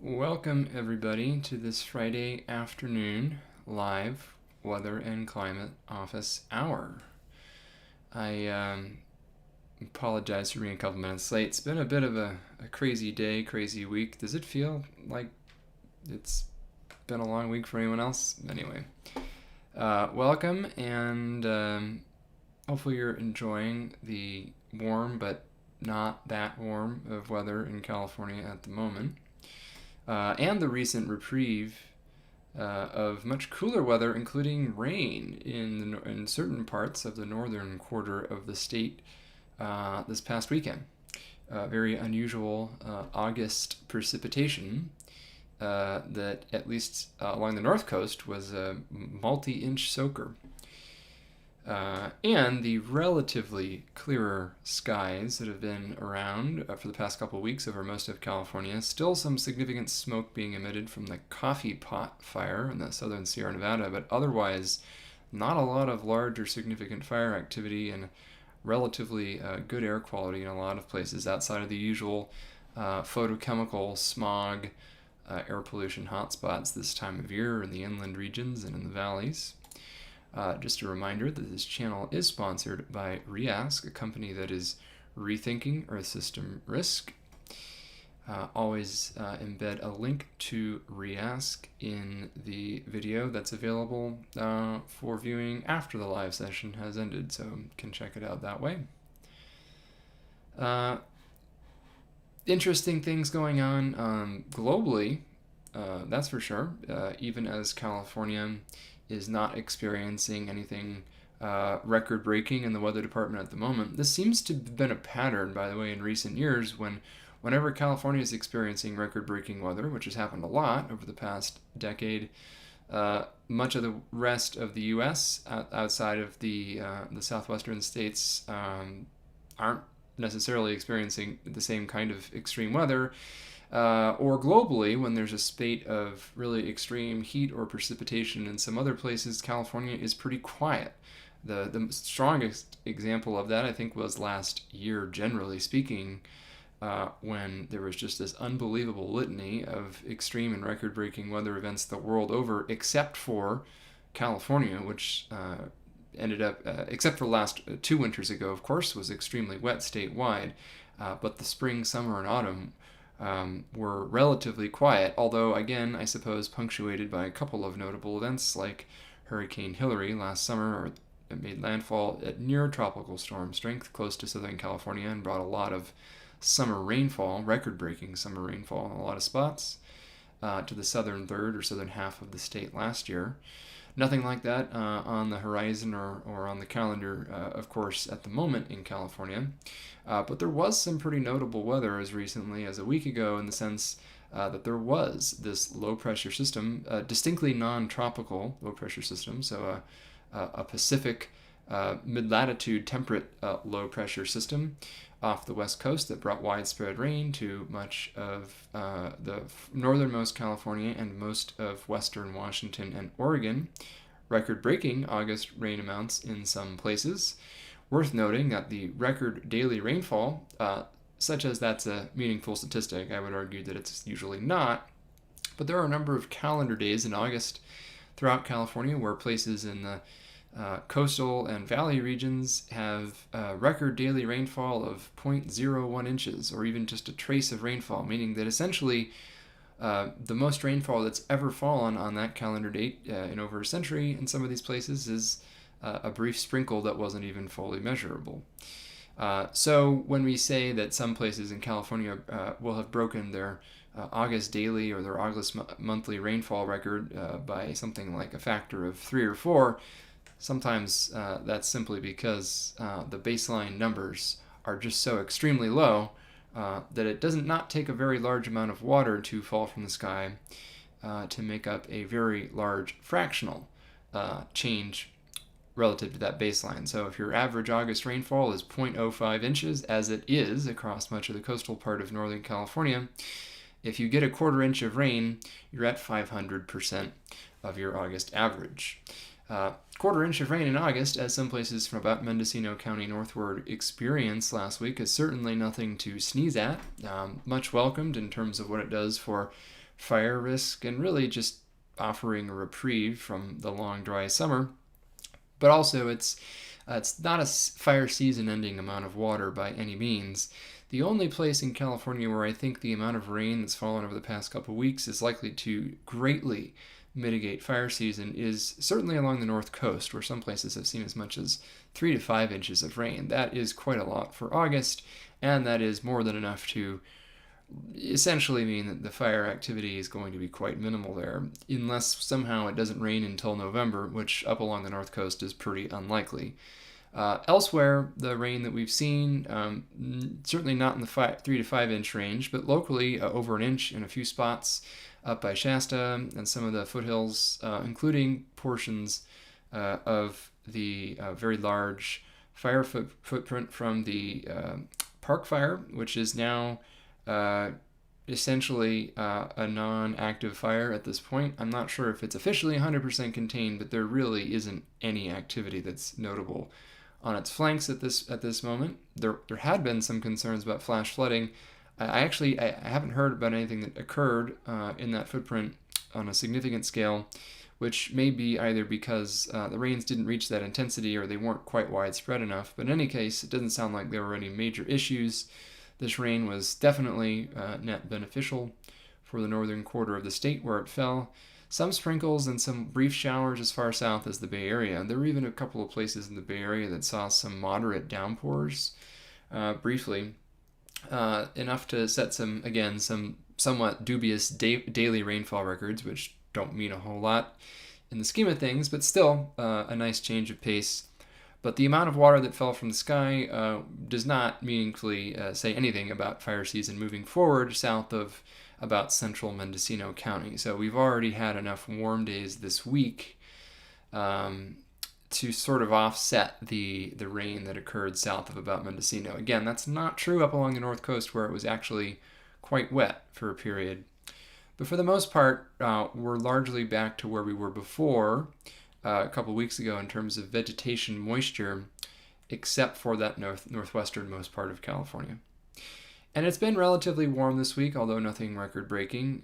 Welcome, everybody, to this Friday afternoon live weather and climate office hour. I apologize for being a couple minutes late. It's been a bit of a crazy day, crazy week. Does it feel like it's been a long week for anyone else? Anyway, welcome, and hopefully you're enjoying the warm but not that warm of weather in California at the moment. And the recent reprieve of much cooler weather, including rain in certain parts of the northern quarter of the state this past weekend. Very unusual August precipitation that, at least along the north coast, was a multi-inch soaker. And the relatively clearer skies that have been around for the past couple of weeks over most of California. Still some significant smoke being emitted from the coffee pot fire in the southern Sierra Nevada, but otherwise not a lot of large or significant fire activity and relatively good air quality in a lot of places outside of the usual photochemical smog air pollution hotspots this time of year in the inland regions and in the valleys. Just a reminder that this channel is sponsored by REASK, a company that is rethinking Earth system risk. Always embed a link to REASK in the video that's available for viewing after the live session has ended, so you can check it out that way. Interesting things going on globally, that's for sure, even as California is not experiencing anything record-breaking in the weather department at the moment. This seems to have been a pattern, by the way, in recent years whenever California is experiencing record-breaking weather, which has happened a lot over the past decade. Much of the rest of the U.S. outside of the southwestern states aren't necessarily experiencing the same kind of extreme weather. Or globally, when there's a spate of really extreme heat or precipitation in some other places, California is pretty quiet. The strongest example of that, I think, was last year, generally speaking, when there was just this unbelievable litany of extreme and record-breaking weather events the world over, except for California, which ended up, except for last 2 winters ago, of course, was extremely wet statewide. But the spring, summer, and autumn were relatively quiet, although, again, I suppose punctuated by a couple of notable events like Hurricane Hilary last summer, that made landfall at near tropical storm strength close to Southern California and brought a lot of summer rainfall, record-breaking summer rainfall in a lot of spots, to the southern third or southern half of the state last year. Nothing like that on the horizon or on the calendar, of course, at the moment in California. But there was some pretty notable weather as recently as a week ago, in the sense that there was this low-pressure system, distinctly non-tropical low-pressure system, so a Pacific mid-latitude temperate low-pressure system off the west coast that brought widespread rain to much of the northernmost California and most of western Washington and Oregon. Record-breaking August rain amounts in some places. Worth noting that the record daily rainfall, such as that's a meaningful statistic, I would argue that it's usually not, but there are a number of calendar days in August throughout California where places in the coastal and valley regions have record daily rainfall of 0.01 inches, or even just a trace of rainfall, meaning that essentially the most rainfall that's ever fallen on that calendar date in over a century in some of these places is a brief sprinkle that wasn't even fully measurable. So when we say that some places in California will have broken their August daily or their August monthly rainfall record by something like a factor of 3 or 4, sometimes that's simply because the baseline numbers are just so extremely low that it doesn't not take a very large amount of water to fall from the sky to make up a very large fractional change relative to that baseline. So if your average August rainfall is 0.05 inches, as it is across much of the coastal part of Northern California, if you get a quarter inch of rain, you're at 500% of your August average. Quarter inch of rain in August, as some places from about Mendocino County northward experienced last week, is certainly nothing to sneeze at. Much welcomed in terms of what it does for fire risk and really just offering a reprieve from the long dry summer. But also, it's not a fire season ending amount of water by any means. The only place in California where I think the amount of rain that's fallen over the past couple of weeks is likely to greatly mitigate fire season is certainly along the north coast, where some places have seen as much as 3 to 5 inches of rain. That is quite a lot for August, and that is more than enough to essentially mean that the fire activity is going to be quite minimal there, unless somehow it doesn't rain until November, which up along the north coast is pretty unlikely. Elsewhere, the rain that we've seen, certainly not in the 3 to 5 inch range, but locally over an inch in a few spots up by Shasta and some of the foothills, including portions of the very large fire footprint from the Park Fire, which is now essentially a non-active fire at this point. I'm not sure if it's officially 100% contained, but there really isn't any activity that's notable on its flanks at this moment. There had been some concerns about flash flooding. I haven't heard about anything that occurred in that footprint on a significant scale, which may be either because the rains didn't reach that intensity or they weren't quite widespread enough. But in any case, it doesn't sound like there were any major issues. This rain was definitely net beneficial for the northern quarter of the state where it fell. Some sprinkles and some brief showers as far south as the Bay Area. There were even a couple of places in the Bay Area that saw some moderate downpours briefly, enough to set some somewhat dubious daily rainfall records, which don't mean a whole lot in the scheme of things, but still a nice change of pace. But the amount of water that fell from the sky does not meaningfully say anything about fire season moving forward south of about central Mendocino County. So we've already had enough warm days this week to sort of offset the rain that occurred south of about Mendocino. Again, that's not true up along the north coast where it was actually quite wet for a period. But for the most part, we're largely back to where we were before a couple weeks ago in terms of vegetation moisture, except for that northwesternmost part of California. And it's been relatively warm this week, although nothing record-breaking.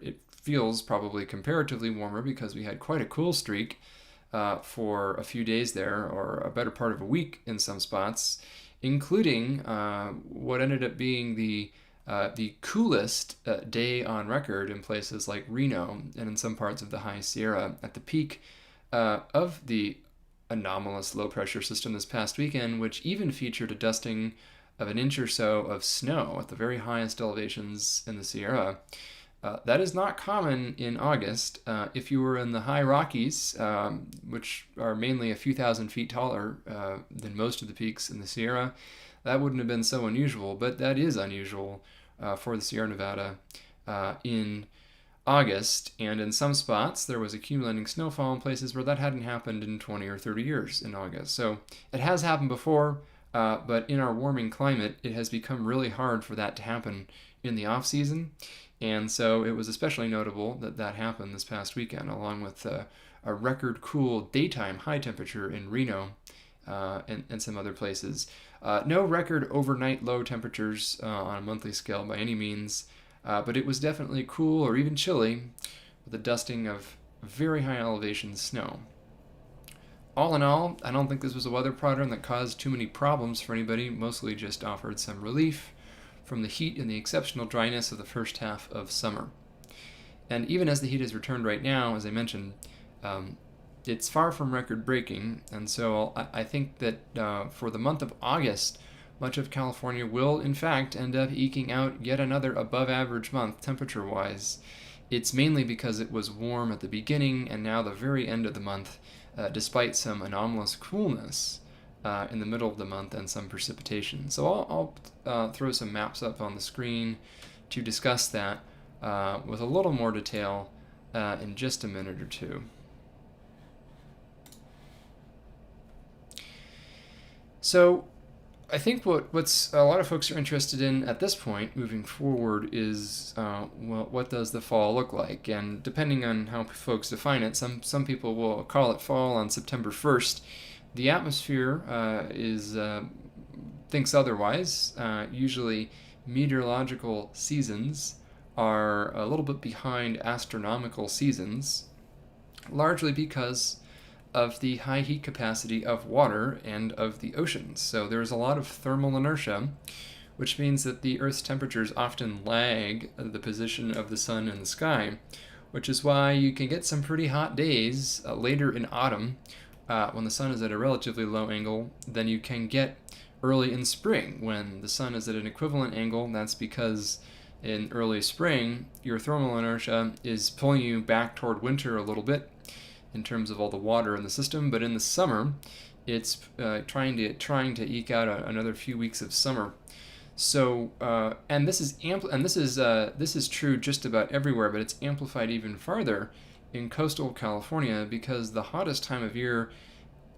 It feels probably comparatively warmer because we had quite a cool streak for a few days there, or a better part of a week in some spots, including what ended up being the coolest day on record in places like Reno and in some parts of the High Sierra at the peak of the anomalous low-pressure system this past weekend, which even featured a dusting of an inch or so of snow at the very highest elevations in the Sierra. That is not common in August. If you were in the high Rockies, which are mainly a few thousand feet taller than most of the peaks in the Sierra, that wouldn't have been so unusual, but that is unusual for the Sierra Nevada in August, and in some spots there was accumulating snowfall in places where that hadn't happened in 20 or 30 years in August. So it has happened before, but in our warming climate, it has become really hard for that to happen in the off season, and so it was especially notable that happened this past weekend, along with a record cool daytime high temperature in Reno and some other places. No record overnight low temperatures on a monthly scale by any means, but it was definitely cool or even chilly with a dusting of very high elevation snow. All in all, I don't think this was a weather pattern that caused too many problems for anybody, mostly just offered some relief from the heat and the exceptional dryness of the first half of summer. And even as the heat has returned right now, as I mentioned, it's far from record-breaking, and so I think that for the month of August, much of California will, in fact, end up eking out yet another above-average month temperature-wise. It's mainly because it was warm at the beginning and now the very end of the month, despite some anomalous coolness in the middle of the month and some precipitation. So I'll throw some maps up on the screen to discuss that with a little more detail in just a minute or two. So I think what's a lot of folks are interested in at this point, moving forward, is what does the fall look like? And depending on how folks define it, some people will call it fall on September 1st. The atmosphere thinks otherwise. Usually, meteorological seasons are a little bit behind astronomical seasons, largely because of the high heat capacity of water and of the oceans. So there's a lot of thermal inertia, which means that the Earth's temperatures often lag the position of the sun in the sky, which is why you can get some pretty hot days later in autumn when the sun is at a relatively low angle than you can get early in spring when the sun is at an equivalent angle. That's because in early spring, your thermal inertia is pulling you back toward winter a little bit in terms of all the water in the system, but in the summer, it's trying to eke out another few weeks of summer. So, and this is true just about everywhere, but it's amplified even farther in coastal California because the hottest time of year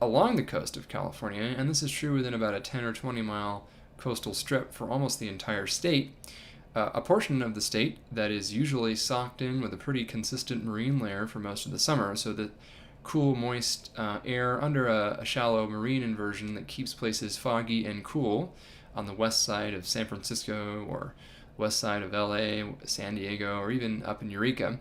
along the coast of California, and this is true within about a 10 or 20 mile coastal strip for almost the entire state, a portion of the state that is usually socked in with a pretty consistent marine layer for most of the summer, so that cool, moist air under a shallow marine inversion that keeps places foggy and cool on the west side of San Francisco or west side of LA, San Diego, or even up in Eureka.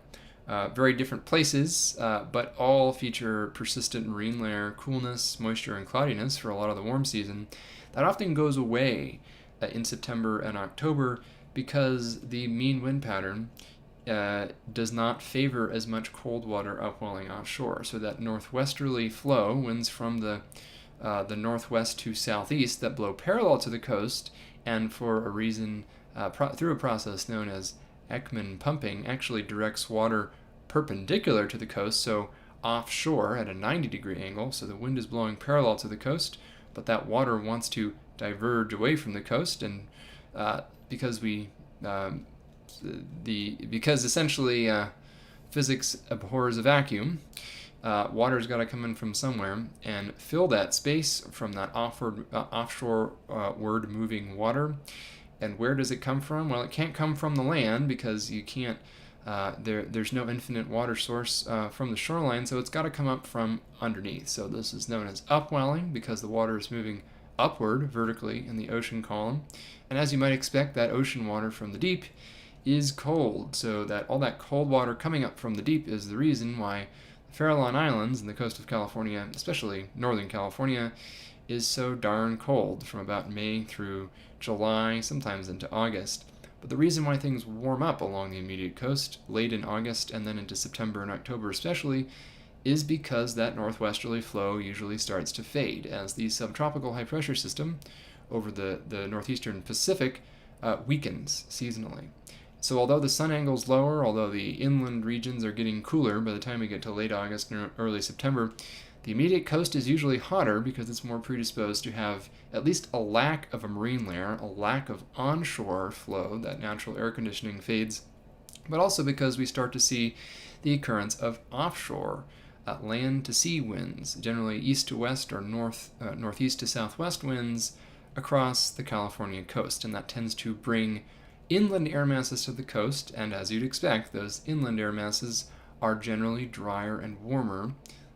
Very different places, but all feature persistent marine layer coolness, moisture, and cloudiness for a lot of the warm season. That often goes away in September and October because the mean wind pattern does not favor as much cold water upwelling offshore. So that northwesterly flow, winds from the northwest to southeast that blow parallel to the coast, and for a reason, through a process known as Ekman pumping, actually directs water perpendicular to the coast, so offshore at a 90-degree angle. So the wind is blowing parallel to the coast, but that water wants to diverge away from the coast, and because essentially physics abhors a vacuum, water's got to come in from somewhere and fill that space from that offshore moving water. And where does it come from? Well, it can't come from the land because you can't. There's no infinite water source from the shoreline, so it's got to come up from underneath. So this is known as upwelling because the water is moving upward vertically in the ocean column. And as you might expect, that ocean water from the deep is cold. So that all that cold water coming up from the deep is the reason why the Farallon Islands and the coast of California, especially Northern California, is so darn cold from about May through July, sometimes into August. But the reason why things warm up along the immediate coast late in August and then into September and October especially is because that northwesterly flow usually starts to fade as the subtropical high pressure system over the northeastern Pacific weakens seasonally. So although the sun angle's lower, although the inland regions are getting cooler by the time we get to late August and early September, the immediate coast is usually hotter because it's more predisposed to have at least a lack of a marine layer, a lack of onshore flow, that natural air conditioning fades, but also because we start to see the occurrence of offshore land-to-sea winds, generally east to west or northeast to southwest winds across the California coast, and that tends to bring inland air masses to the coast, and as you'd expect, those inland air masses are generally drier and warmer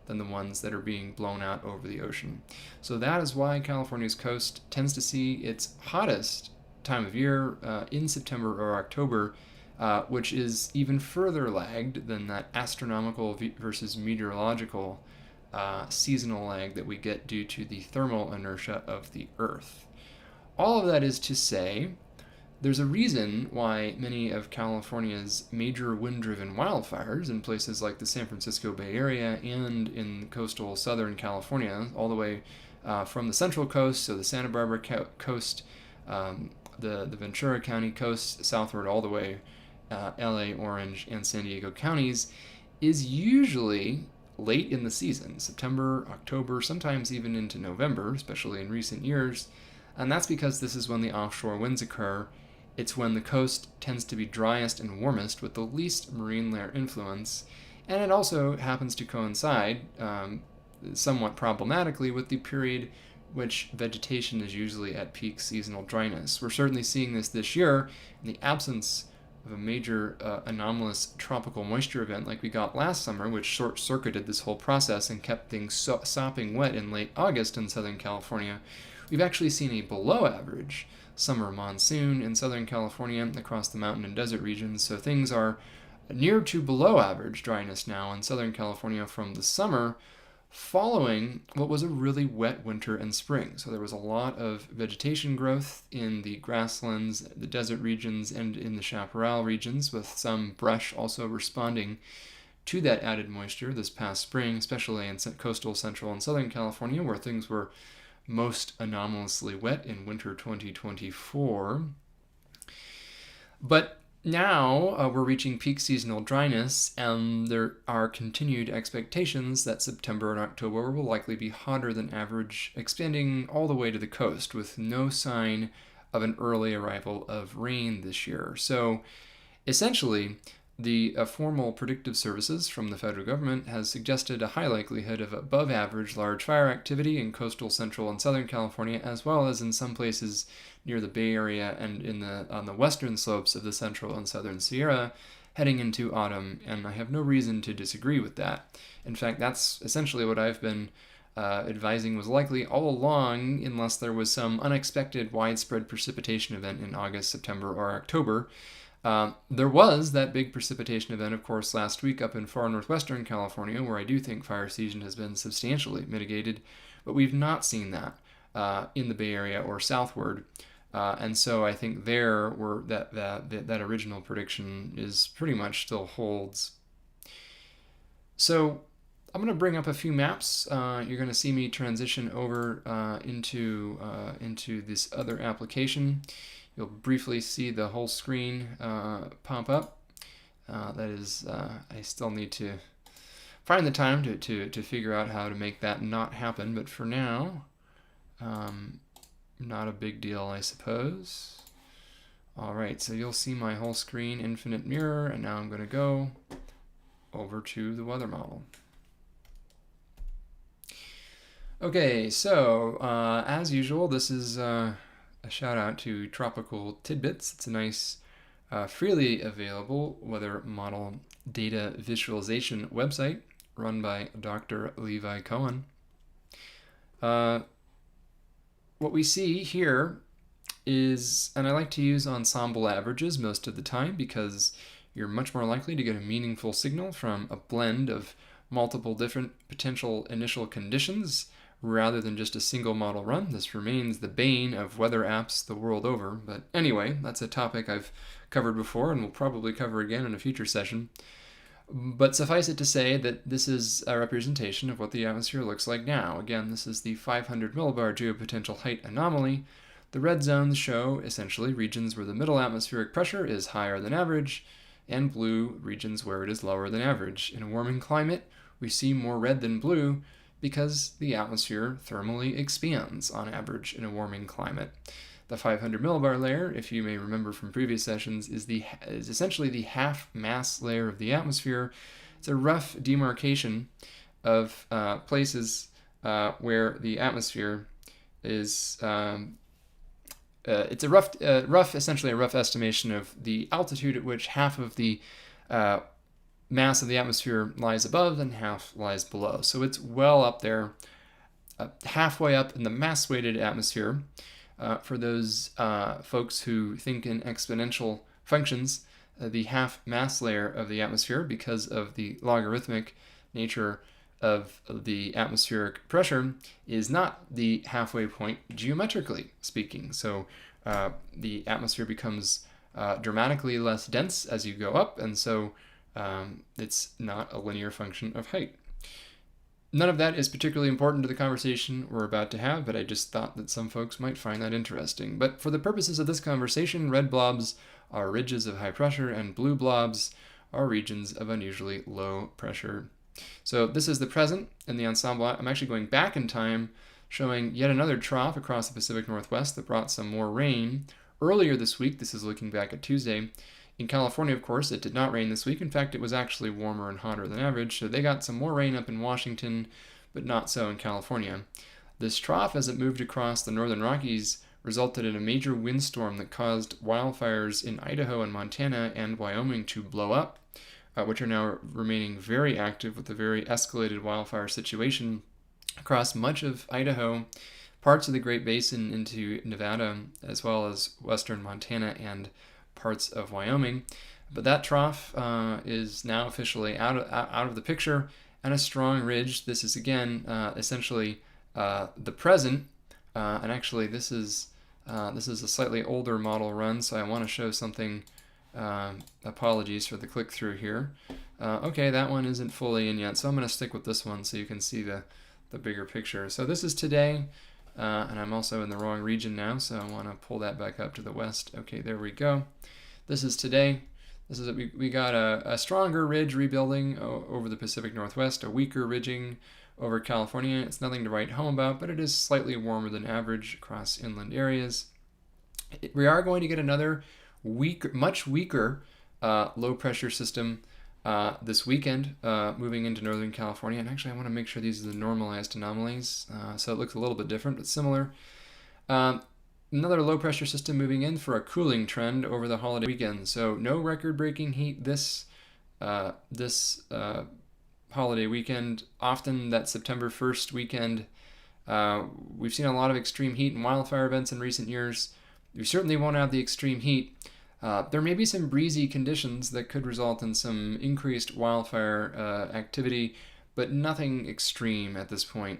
than the ones that are being blown out over the ocean. So that is why California's coast tends to see its hottest time of year in September or October, which is even further lagged than that astronomical versus meteorological seasonal lag that we get due to the thermal inertia of the Earth. All of that is to say, there's a reason why many of California's major wind-driven wildfires in places like the San Francisco Bay Area and in coastal Southern California, all the way from the Central Coast, so the Santa Barbara coast, the Ventura County coast, southward all the way LA, Orange, and San Diego counties, is usually late in the season, September, October, sometimes even into November, especially in recent years. And that's because this is when the offshore winds occur. It's when the coast tends to be driest and warmest with the least marine layer influence, and it also happens to coincide, somewhat problematically, with the period which vegetation is usually at peak seasonal dryness. We're certainly seeing this year in the absence of a major anomalous tropical moisture event like we got last summer, which short-circuited this whole process and kept things sopping wet in late August in Southern California. we've actually seen a below average summer monsoon in Southern California across the mountain and desert regions. So things are near to below average dryness now in Southern California from the summer, following what was a really wet winter and spring. So there was a lot of vegetation growth in the grasslands, the desert regions, and in the chaparral regions, with some brush also responding to that added moisture this past spring, especially in coastal central and Southern California, where things were most anomalously wet in winter 2024. But now we're reaching peak seasonal dryness, and there are continued expectations that September and October will likely be hotter than average, expanding all the way to the coast, with no sign of an early arrival of rain this year. So essentially, the formal predictive services from the federal government has suggested a high likelihood of above average large fire activity in coastal central and Southern California, as well as in some places near the Bay Area and on the western slopes of the Central and Southern Sierra heading into autumn, and I have no reason to disagree with that. In fact, that's essentially what I've been advising was likely all along, unless there was some unexpected widespread precipitation event in August, September, or October. There was that big precipitation event, of course, last week up in far northwestern California, where I do think fire season has been substantially mitigated, but we've not seen that in the Bay Area or southward. And so I think that original prediction is pretty much still holds. So I'm going to bring up a few maps. You're going to see me transition over into this other application. You'll briefly see the whole screen pop up. That is, I still need to find the time to figure out how to make that not happen, but for now, not a big deal, I suppose. All right, so you'll see my whole screen, infinite mirror, and now I'm going to go over to the weather model. Okay, so as usual, this is a shout out to Tropical Tidbits. It's a nice, freely available weather model data visualization website run by Dr. Levi Cohen. What we see here is, and I like to use ensemble averages most of the time because you're much more likely to get a meaningful signal from a blend of multiple different potential initial conditions rather than just a single model run. This remains the bane of weather apps the world over. But anyway, that's a topic I've covered before and will probably cover again in a future session. But suffice it to say that this is a representation of what the atmosphere looks like now. Again, this is the 500 millibar geopotential height anomaly. The red zones show essentially regions where the middle atmospheric pressure is higher than average, and blue regions where it is lower than average. In a warming climate, we see more red than blue because the atmosphere thermally expands on average in a warming climate. The 500 millibar layer, if you may remember from previous sessions, is essentially the half mass layer of the atmosphere. It's a rough demarcation of places where the atmosphere is. It's a essentially a rough estimation of the altitude at which half of the mass of the atmosphere lies above and half lies below. So it's well up there, halfway up in the mass-weighted atmosphere. For those folks who think in exponential functions, the half mass layer of the atmosphere, because of the logarithmic nature of the atmospheric pressure, is not the halfway point geometrically speaking. So the atmosphere becomes dramatically less dense as you go up, and so it's not a linear function of height. None of that is particularly important to the conversation we're about to have, but I just thought that some folks might find that interesting. But for the purposes of this conversation, red blobs are ridges of high pressure, and blue blobs are regions of unusually low pressure. So this is the present in the ensemble. I'm actually going back in time, showing yet another trough across the Pacific Northwest that brought some more rain. Earlier this week, this is looking back at Tuesday, in California, of course, it did not rain this week. In fact, it was actually warmer and hotter than average, so they got some more rain up in Washington, but not so in California. This trough, as it moved across the northern Rockies, resulted in a major windstorm that caused wildfires in Idaho and Montana and Wyoming to blow up, which are now remaining very active with a very escalated wildfire situation across much of Idaho, parts of the Great Basin into Nevada, as well as western Montana and parts of Wyoming. But that trough is now officially out of the picture, and a strong ridge. This is again essentially the present, and actually this is a slightly older model run, so I want to show something. Apologies for the click through here. Okay, that one isn't fully in yet, so I'm going to stick with this one so you can see the bigger picture. So this is today, and I'm also in the wrong region now, so I want to pull that back up to the west. Okay, there we go. This is today. This is we got a stronger ridge rebuilding over the Pacific Northwest, a weaker ridging over California. It's nothing to write home about, but it is slightly warmer than average across inland areas. We are going to get another much weaker low pressure system this weekend, moving into Northern California. And actually, I want to make sure these are the normalized anomalies, so it looks a little bit different, but similar. Another low pressure system moving in for a cooling trend over the holiday weekend. So no record-breaking heat this holiday weekend. Often that September 1st weekend, we've seen a lot of extreme heat and wildfire events in recent years. We certainly won't have the extreme heat. There may be some breezy conditions that could result in some increased wildfire activity, but nothing extreme at this point.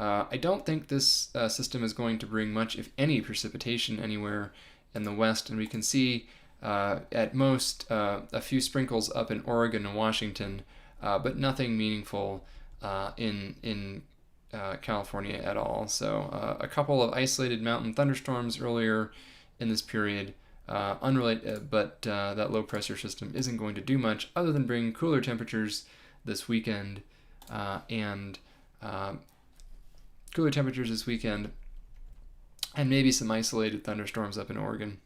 I don't think this system is going to bring much, if any, precipitation anywhere in the west, and we can see at most a few sprinkles up in Oregon and Washington, but nothing meaningful in California at all. So a couple of isolated mountain thunderstorms earlier in this period, unrelated, but that low pressure system isn't going to do much other than bring cooler temperatures this weekend and maybe some isolated thunderstorms up in Oregon.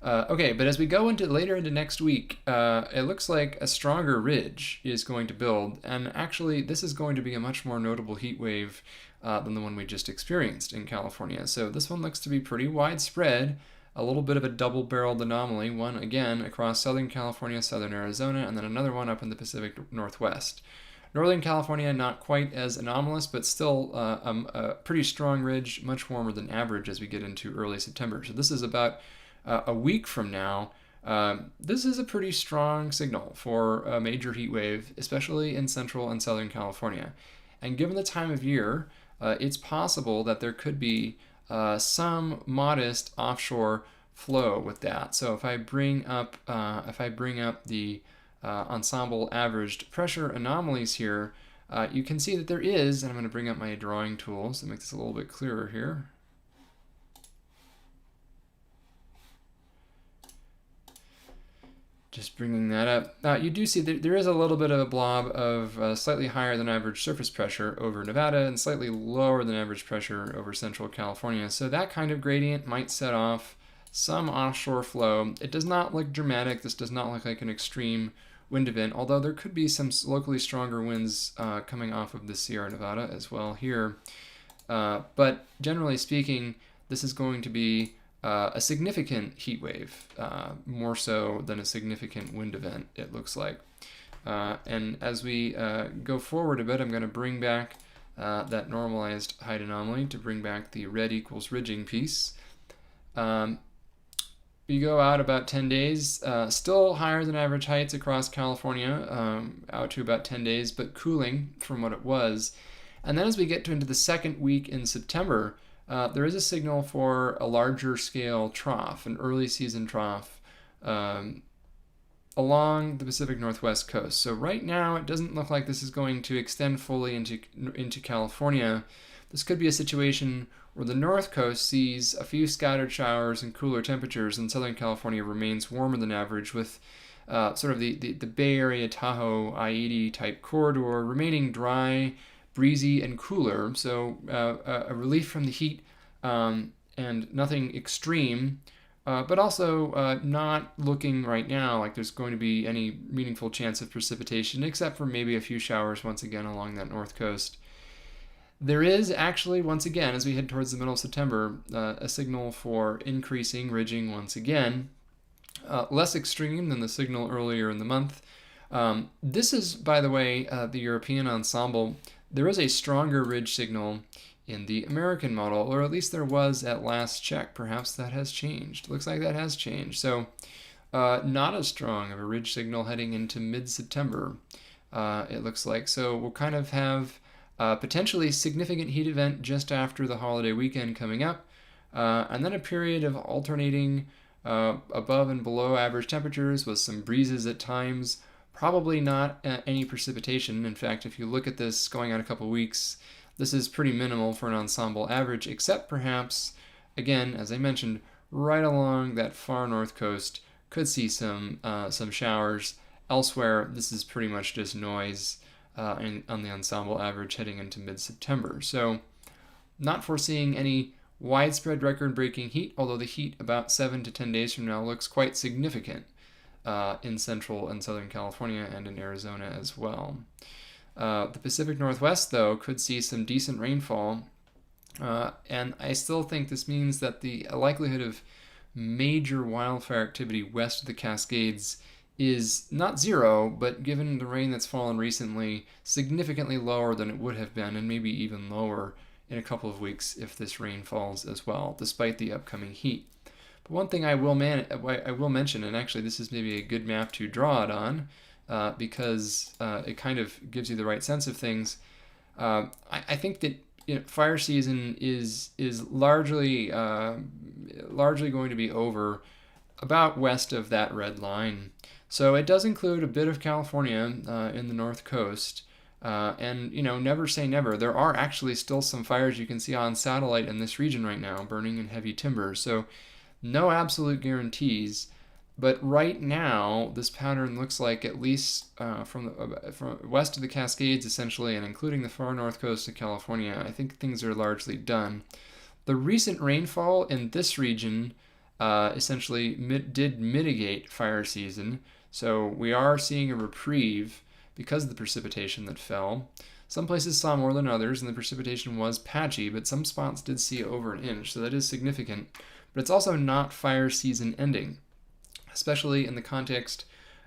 Okay, but as we go later into next week, it looks like a stronger ridge is going to build, and actually this is going to be a much more notable heat wave than the one we just experienced in California. So this one looks to be pretty widespread, a little bit of a double-barreled anomaly, one again across Southern California, Southern Arizona, and then another one up in the Pacific Northwest. Northern California, not quite as anomalous, but still a pretty strong ridge, much warmer than average as we get into early September. So this is about a week from now. This is a pretty strong signal for a major heat wave, especially in Central and Southern California. And given the time of year, it's possible that there could be some modest offshore flow with that. So if I bring up the ensemble averaged pressure anomalies here, you can see that there is, and I'm going to bring up my drawing tools to make this a little bit clearer here. Just bringing that up. You do see that there is a little bit of a blob of slightly higher than average surface pressure over Nevada and slightly lower than average pressure over Central California. So that kind of gradient might set off some offshore flow. It does not look dramatic. This does not look like an extreme wind event, although there could be some locally stronger winds coming off of the Sierra Nevada as well here. But generally speaking, this is going to be a significant heat wave, more so than a significant wind event, it looks like. And as we go forward a bit, I'm going to bring back that normalized height anomaly to bring back the red equals ridging piece. We go out about 10 days, still higher than average heights across California, out to about 10 days, but cooling from what it was. And then as we get into the second week in September, there is a signal for a larger scale trough, an early season trough, along the Pacific Northwest coast. So right now, it doesn't look like this is going to extend fully into California. This could be a situation where the North Coast sees a few scattered showers and cooler temperatures, and Southern California remains warmer than average, with sort of the Bay Area, Tahoe, I-80 type corridor remaining dry, breezy, and cooler. So a relief from the heat and nothing extreme, but also not looking right now like there's going to be any meaningful chance of precipitation, except for maybe a few showers once again along that North Coast. There is actually, once again, as we head towards the middle of September, a signal for increasing ridging once again, less extreme than the signal earlier in the month. This is, by the way, the European ensemble. There is a stronger ridge signal in the American model, or at least there was at last check. Perhaps that has changed. Looks like that has changed. So not as strong of a ridge signal heading into mid-September, it looks like. So we'll kind of have a potentially significant heat event just after the holiday weekend coming up, and then a period of alternating above and below average temperatures with some breezes at times. Probably not any precipitation. In fact, if you look at this going on a couple weeks, this is pretty minimal for an ensemble average, except perhaps, again, as I mentioned, right along that far north coast, could see some showers. Elsewhere, this is pretty much just noise on the ensemble average heading into mid-September. So not foreseeing any widespread record-breaking heat, although the heat about 7 to 10 days from now looks quite significant in central and southern California and in Arizona as well. The Pacific Northwest, though, could see some decent rainfall, and I still think this means that the likelihood of major wildfire activity west of the Cascades is not zero, but given the rain that's fallen recently, significantly lower than it would have been, and maybe even lower in a couple of weeks if this rain falls as well, despite the upcoming heat. But one thing I will mention, and actually this is maybe a good map to draw it on, because it kind of gives you the right sense of things. I think that fire season is largely going to be over about west of that red line. So it does include a bit of California in the north coast. And never say never. There are actually still some fires you can see on satellite in this region right now, burning in heavy timber. So no absolute guarantees. But right now, this pattern looks like, at least from west of the Cascades, essentially, and including the far north coast of California, I think things are largely done. The recent rainfall in this region essentially did mitigate fire season. So we are seeing a reprieve because of the precipitation that fell. Some places saw more than others, and the precipitation was patchy, but some spots did see over an inch, so that is significant. But it's also not fire season ending, especially in the context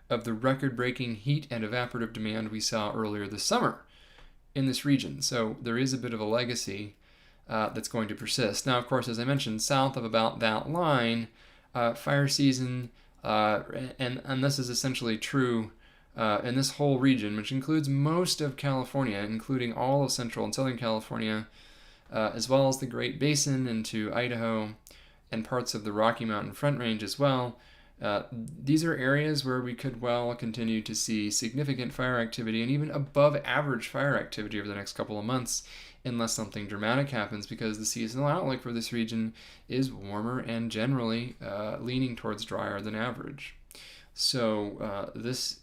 of the record-breaking heat and evaporative demand we saw earlier this summer in this region. So there is a bit of a legacy that's going to persist. Now, of course, as I mentioned, south of about that line, fire season, and this is essentially true in this whole region, which includes most of California, including all of central and southern California, as well as the Great Basin into Idaho and parts of the Rocky Mountain Front Range as well. These are areas where we could well continue to see significant fire activity and even above average fire activity over the next couple of months, unless something dramatic happens, because the seasonal outlook for this region is warmer and generally leaning towards drier than average. So this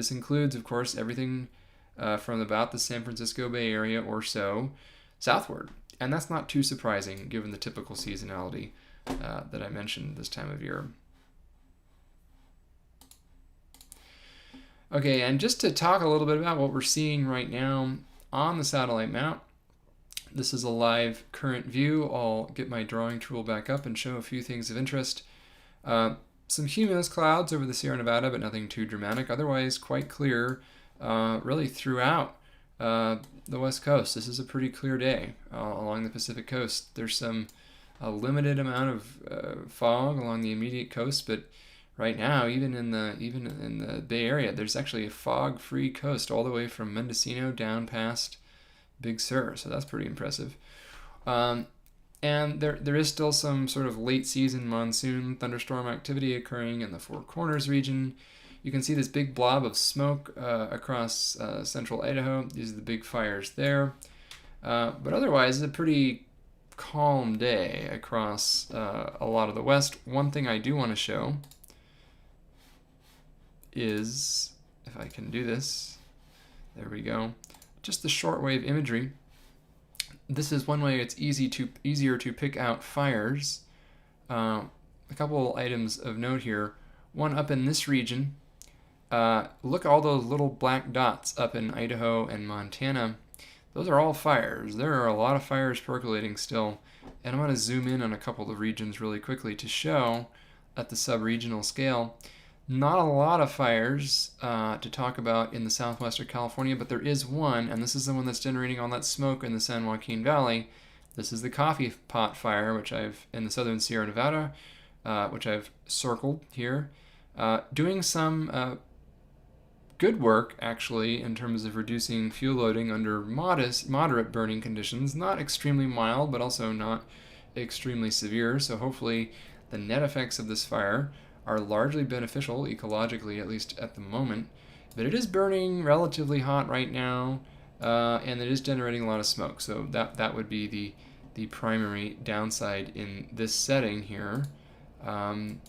includes, of course, everything from about the San Francisco Bay Area or so southward. And that's not too surprising given the typical seasonality that I mentioned this time of year. Okay, and just to talk a little bit about what we're seeing right now on the satellite map, this is a live current view. I'll get my drawing tool back up and show a few things of interest. Some cumulus clouds over the Sierra Nevada, but nothing too dramatic. Otherwise, quite clear really throughout the West Coast. This is a pretty clear day along the Pacific Coast. There's a limited amount of fog along the immediate coast, but right now, even in the Bay Area, there's actually a fog-free coast all the way from Mendocino down past Big Sur. So that's pretty impressive. And there is still some sort of late season monsoon thunderstorm activity occurring in the Four Corners region. You can see this big blob of smoke across central Idaho. These are the big fires there. But otherwise, it's a pretty calm day across a lot of the West. One thing I do want to show is, if I can do this, there we go, just the shortwave imagery. This is one way it's easier to pick out fires. A couple items of note here. One up in this region. Look at all those little black dots up in Idaho and Montana. Those are all fires. There are a lot of fires percolating still. And I'm going to zoom in on a couple of regions really quickly to show at the sub-regional scale Not a lot of fires to talk about in the southwestern California, but there is one, and this is the one that's generating all that smoke in the San Joaquin Valley. This is the coffee pot fire, which I've in the southern Sierra Nevada, which I've circled here, doing some good work actually in terms of reducing fuel loading under moderate burning conditions, not extremely mild, but also not extremely severe. So hopefully, the net effects of this fire are largely beneficial ecologically, at least at the moment. But it is burning relatively hot right now, and it is generating a lot of smoke. So that would be the primary downside in this setting here. And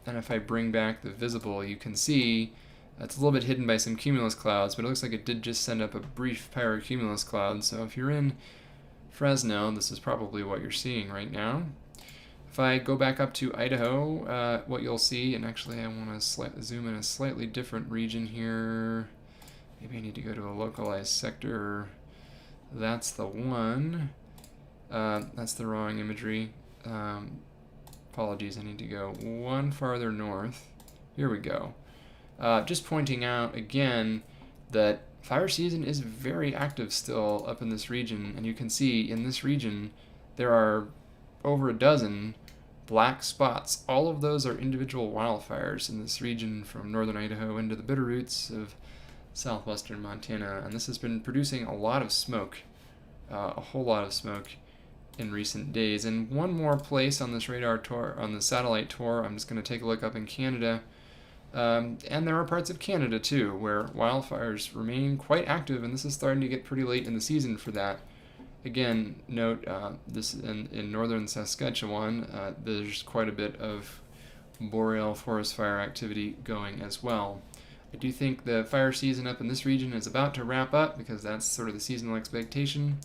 if I bring back the visible, you can see it's a little bit hidden by some cumulus clouds, but it looks like it did just send up a brief pyrocumulus cloud. So if you're in Fresno, this is probably what you're seeing right now. If I go back up to Idaho, what you'll see, and actually I want to zoom in a slightly different region here. Maybe I need to go to a localized sector. That's the one. That's the wrong imagery. Apologies, I need to go one farther north. Here we go. Just pointing out again that fire season is very active still up in this region, and you can see in this region there are over a dozen black spots. All of those are individual wildfires in this region from northern Idaho into the Bitterroots of southwestern Montana, and this has been producing a lot of smoke, a whole lot of smoke in recent days. And one more place on this radar tour, on the satellite tour, I'm just going to take a look up in Canada. And there are parts of Canada too where wildfires remain quite active, and this is starting to get pretty late in the season for that. Again, note this in northern Saskatchewan, there's quite a bit of boreal forest fire activity going as well. I do think the fire season up in this region is about to wrap up because that's sort of the seasonal expectation.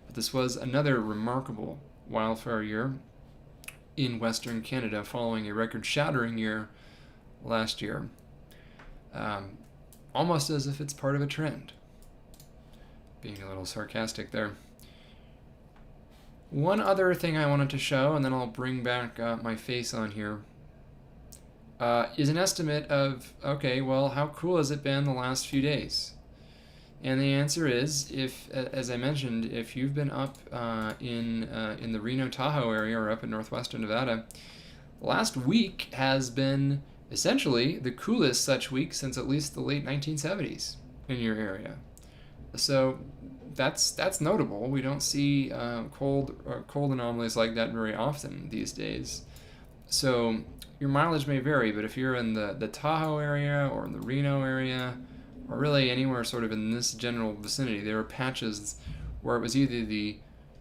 But this was another remarkable wildfire year in Western Canada following a record-shattering year last year. Almost as if it's part of a trend. Being a little sarcastic there. One other thing I wanted to show, and then I'll bring back my face on here, is an estimate of, okay, well, how cool has it been the last few days? And the answer is, if, as I mentioned, if you've been up in the Reno Tahoe area or up in northwestern Nevada, last week has been essentially the coolest such week since at least the late 1970s in your area. So that's notable. We don't see cold anomalies like that very often these days. So your mileage may vary, but if you're in the Tahoe area or in the Reno area, or really anywhere sort of in this general vicinity, there are patches where it was either the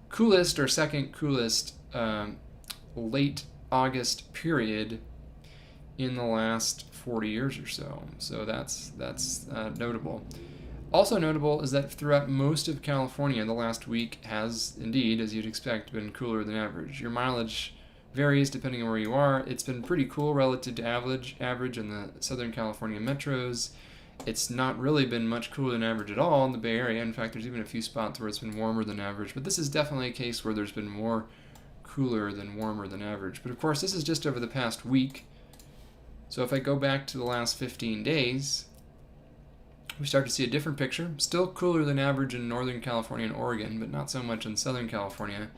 coolest or second coolest late August period in the last 40 years or so. So that's notable. Also notable is that throughout most of California, the last week has indeed, as you'd expect, been cooler than average. Your mileage varies depending on where you are. It's been pretty cool relative to average in the Southern California metros. It's not really been much cooler than average at all in the Bay Area. In fact, there's even a few spots where it's been warmer than average. But this is definitely a case where there's been more cooler than warmer than average. But of course, this is just over the past week. So if I go back to the last 15 days, we start to see a different picture. Still cooler than average in Northern California and Oregon, but not so much in Southern California.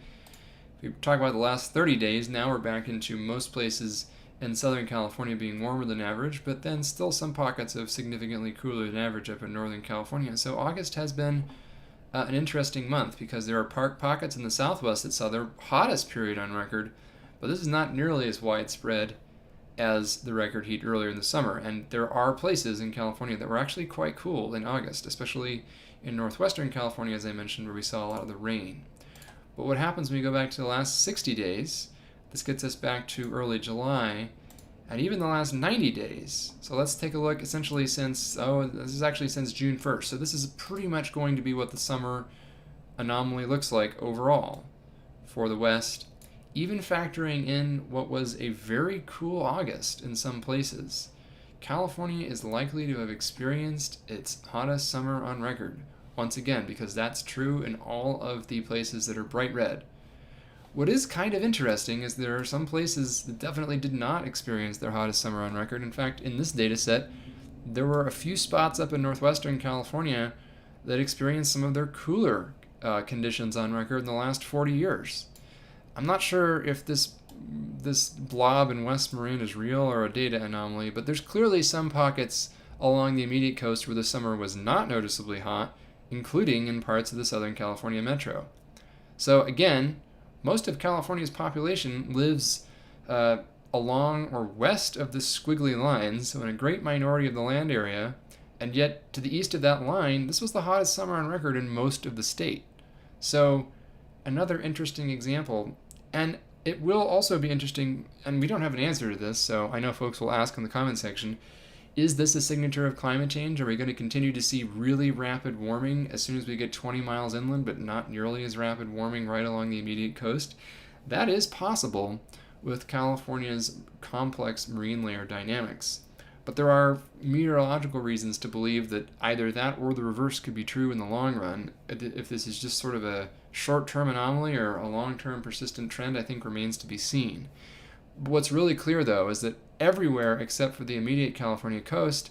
If we talk about the last 30 days, now we're back into most places in Southern California being warmer than average, but then still some pockets of significantly cooler than average up in Northern California. So August has been an interesting month because there are pockets in the Southwest that saw their hottest period on record, but this is not nearly as widespread as the record heat earlier in the summer. And there are places in California that were actually quite cool in August, especially in northwestern California, as I mentioned, where we saw a lot of the rain. But what happens when we go back to the last 60 days, this gets us back to early July, and even the last 90 days. So let's take a look essentially since, this is actually since June 1st. So this is pretty much going to be what the summer anomaly looks like overall for the West, even factoring in what was a very cool August in some places. California is likely to have experienced its hottest summer on record, once again, because that's true in all of the places that are bright red. What is kind of interesting is there are some places that definitely did not experience their hottest summer on record. In fact, in this data set, there were a few spots up in northwestern California that experienced some of their cooler conditions on record in the last 40 years. I'm not sure if this blob in West Marin is real or a data anomaly, but there's clearly some pockets along the immediate coast where the summer was not noticeably hot, including in parts of the Southern California metro. So again, most of California's population lives along or west of the squiggly lines, so in a great minority of the land area, and yet to the east of that line, this was the hottest summer on record in most of the state. So another interesting example, and it will also be interesting, and we don't have an answer to this, so I know folks will ask in the comment section, is this a signature of climate change? Are we going to continue to see really rapid warming as soon as we get 20 miles inland, but not nearly as rapid warming right along the immediate coast? That is possible with California's complex marine layer dynamics. But there are meteorological reasons to believe that either that or the reverse could be true in the long run. If this is just sort of a short-term anomaly or a long-term persistent trend, I think remains to be seen. What's really clear, though, is that everywhere except for the immediate California coast,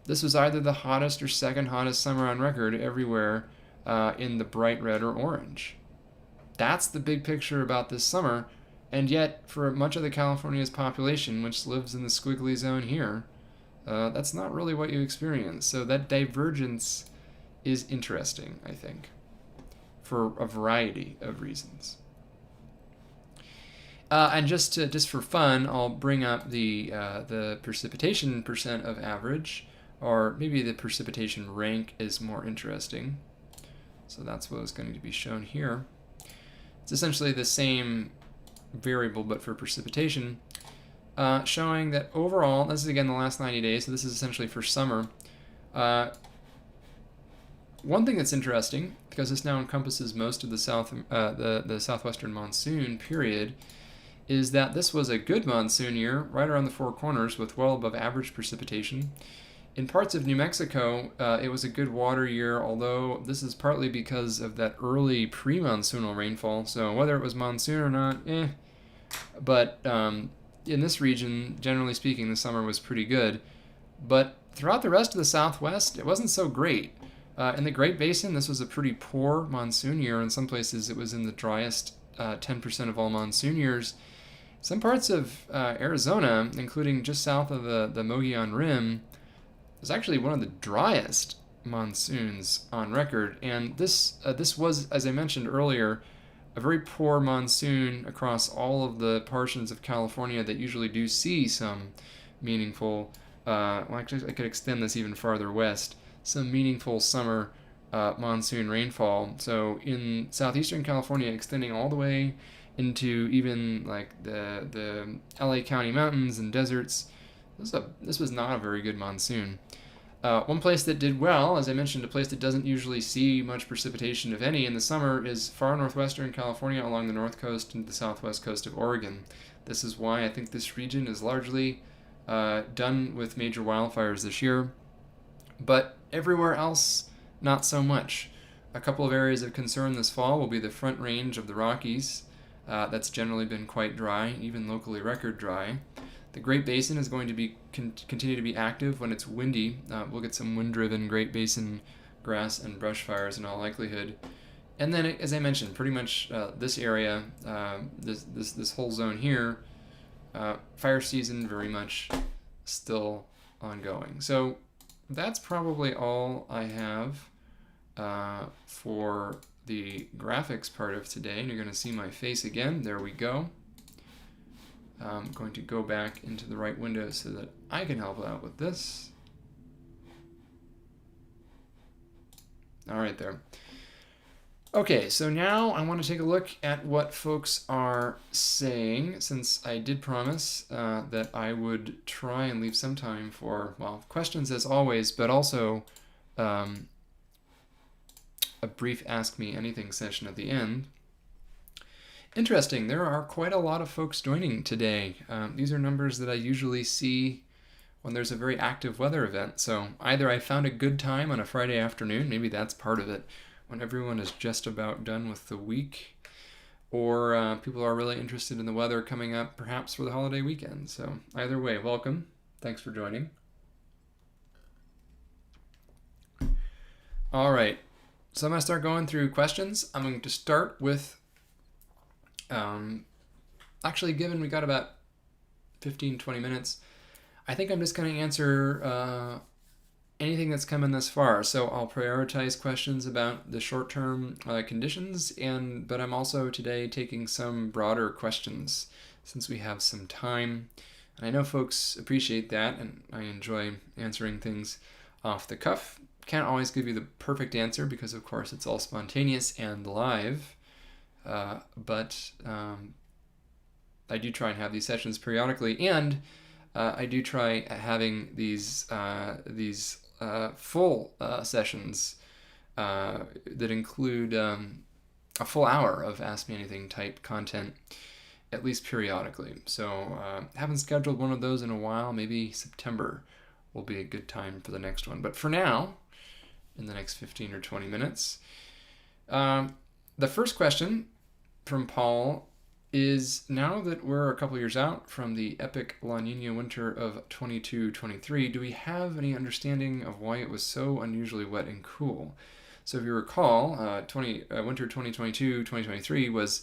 this was either the hottest or second hottest summer on record everywhere in the bright red or orange. That's the big picture about this summer, and yet for much of the California's population, which lives in the squiggly zone here, that's not really what you experience. So that divergence is interesting, I think, for a variety of reasons. And just for fun, I'll bring up the precipitation percent of average, or maybe the precipitation rank is more interesting. So that's what is going to be shown here. It's essentially the same variable, but for precipitation, showing that overall, this is again the last 90 days, so this is essentially for summer. One thing that's interesting, because this now encompasses most of the southwestern monsoon period, is that this was a good monsoon year, right around the Four Corners, with well above average precipitation. In parts of New Mexico, it was a good water year, although this is partly because of that early pre-monsoonal rainfall, so whether it was monsoon or not, But in this region, generally speaking, the summer was pretty good. But throughout the rest of the Southwest, it wasn't so great. In the Great Basin, this was a pretty poor monsoon year. In some places, it was in the driest 10% of all monsoon years. Some parts of Arizona, including just south of the Mogollon Rim, was actually one of the driest monsoons on record. And this was, as I mentioned earlier, a very poor monsoon across all of the portions of California that usually do see some meaningful, actually I could extend this even farther west, some meaningful summer monsoon rainfall. So in southeastern California, extending all the way into even like the LA County mountains and deserts, this was not a very good monsoon. One place that did well, as I mentioned, a place that doesn't usually see much precipitation, if any, in the summer is far northwestern California along the north coast and the southwest coast of Oregon. This is why I think this region is largely done with major wildfires this year. But everywhere else, not so much. A couple of areas of concern this fall will be the Front Range of the Rockies. That's generally been quite dry, even locally record dry. The Great Basin is going to continue to be active when it's windy. We'll get some wind-driven Great Basin grass and brush fires in all likelihood. And then, as I mentioned, pretty much this area, this whole zone here, fire season very much still ongoing. So that's probably all I have for the graphics part of today. And you're going to see my face again. There we go. I'm going to go back into the right window so that I can help out with this. All right, there. Okay, so now I want to take a look at what folks are saying, since I did promise that I would try and leave some time for, well, questions as always, but also a brief Ask Me Anything session at the end. Interesting, there are quite a lot of folks joining today. These are numbers that I usually see when there's a very active weather event. So either I found a good time on a Friday afternoon, maybe that's part of it, when everyone is just about done with the week, or people are really interested in the weather coming up, perhaps for the holiday weekend. So either way, welcome. Thanks for joining. All right. So I'm going to start going through questions. I'm going to start with, actually, given we got about 15, 20 minutes, I think I'm just going to answer anything that's come in thus far. So I'll prioritize questions about the short-term conditions, but I'm also today taking some broader questions since we have some time. And I know folks appreciate that, and I enjoy answering things off the cuff. Can't always give you the perfect answer because, of course, it's all spontaneous and live. But I do try and have these sessions periodically, and I do try having these full sessions that include a full hour of Ask Me Anything type content, at least periodically. So haven't scheduled one of those in a while. Maybe September will be a good time for the next one. But for now, in the next 15 or 20 minutes, the first question from Paul is, now that we're a couple years out from the epic La Nina winter of 22-23, do we have any understanding of why it was so unusually wet and cool? So if you recall, winter 2022-2023 was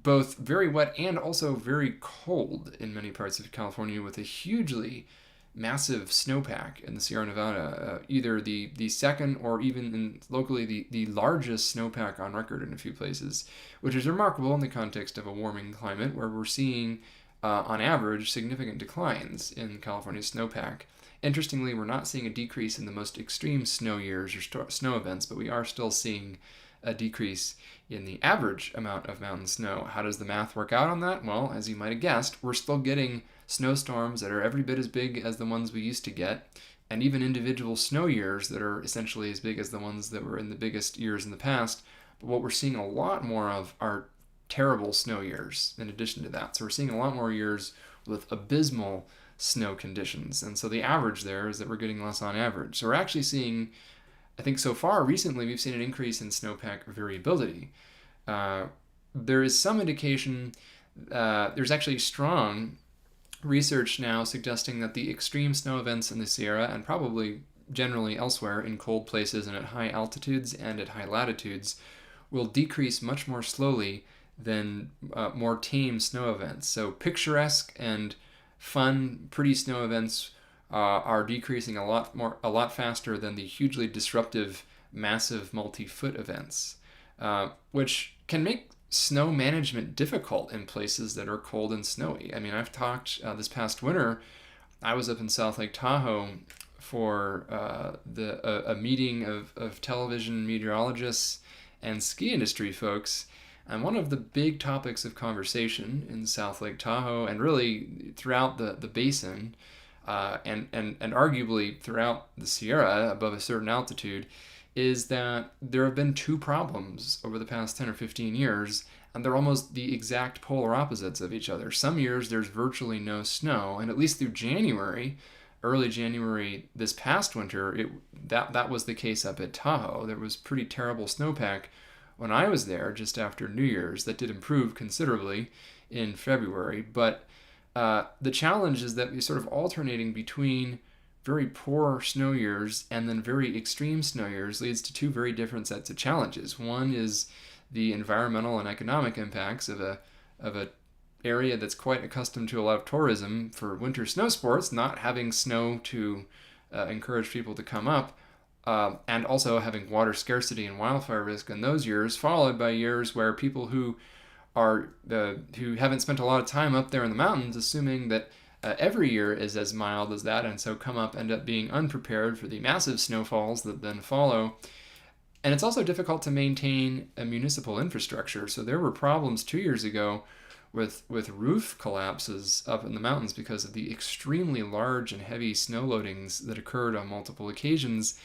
both very wet and also very cold in many parts of California, with a hugely massive snowpack in the Sierra Nevada, either the second or even locally the largest snowpack on record in a few places, which is remarkable in the context of a warming climate where we're seeing, on average, significant declines in California's snowpack. Interestingly, we're not seeing a decrease in the most extreme snow years or snow events, but we are still seeing a decrease in the average amount of mountain snow. How does the math work out on that? Well, as you might have guessed, we're still getting snowstorms that are every bit as big as the ones we used to get, and even individual snow years that are essentially as big as the ones that were in the biggest years in the past. But what we're seeing a lot more of are terrible snow years in addition to that. So we're seeing a lot more years with abysmal snow conditions. And so the average there is that we're getting less on average. So we're actually seeing, I think so far recently, we've seen an increase in snowpack variability. There is some indication, there's actually strong research now suggesting that the extreme snow events in the Sierra, and probably generally elsewhere in cold places and at high altitudes and at high latitudes, will decrease much more slowly than more tame snow events. So picturesque and fun, pretty snow events are decreasing a lot faster than the hugely disruptive, massive multi-foot events, which can make snow management difficult in places that are cold and snowy. I mean, I've talked this past winter, I was up in South Lake Tahoe for a meeting of television meteorologists and ski industry folks, and one of the big topics of conversation in South Lake Tahoe, and really throughout the basin, and arguably throughout the Sierra above a certain altitude, is that there have been two problems over the past 10 or 15 years, and they're almost the exact polar opposites of each other. Some years there's virtually no snow, and at least through January, early January this past winter, that was the case up at Tahoe. There was pretty terrible snowpack when I was there just after New Year's. That did improve considerably in February, but the challenge is that we're sort of alternating between very poor snow years and then very extreme snow years leads to two very different sets of challenges. One is the environmental and economic impacts of a area that's quite accustomed to a lot of tourism for winter snow sports, not having snow to encourage people to come up, and also having water scarcity and wildfire risk in those years, followed by years where people who haven't spent a lot of time up there in the mountains, assuming that every year is as mild as that, and so end up being unprepared for the massive snowfalls that then follow. And it's also difficult to maintain a municipal infrastructure. So there were problems 2 years ago with roof collapses up in the mountains because of the extremely large and heavy snow loadings that occurred on multiple occasions.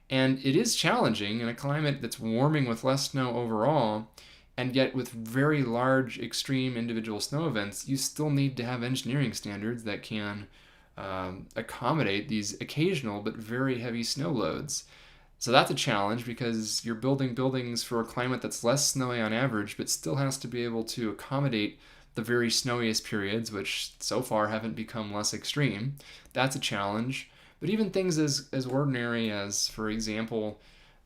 And it is challenging in a climate that's warming with less snow overall, and yet with very large extreme individual snow events, you still need to have engineering standards that can accommodate these occasional but very heavy snow loads. So that's a challenge because you're building buildings for a climate that's less snowy on average, but still has to be able to accommodate the very snowiest periods, which so far haven't become less extreme. That's a challenge. But even things as ordinary as, for example,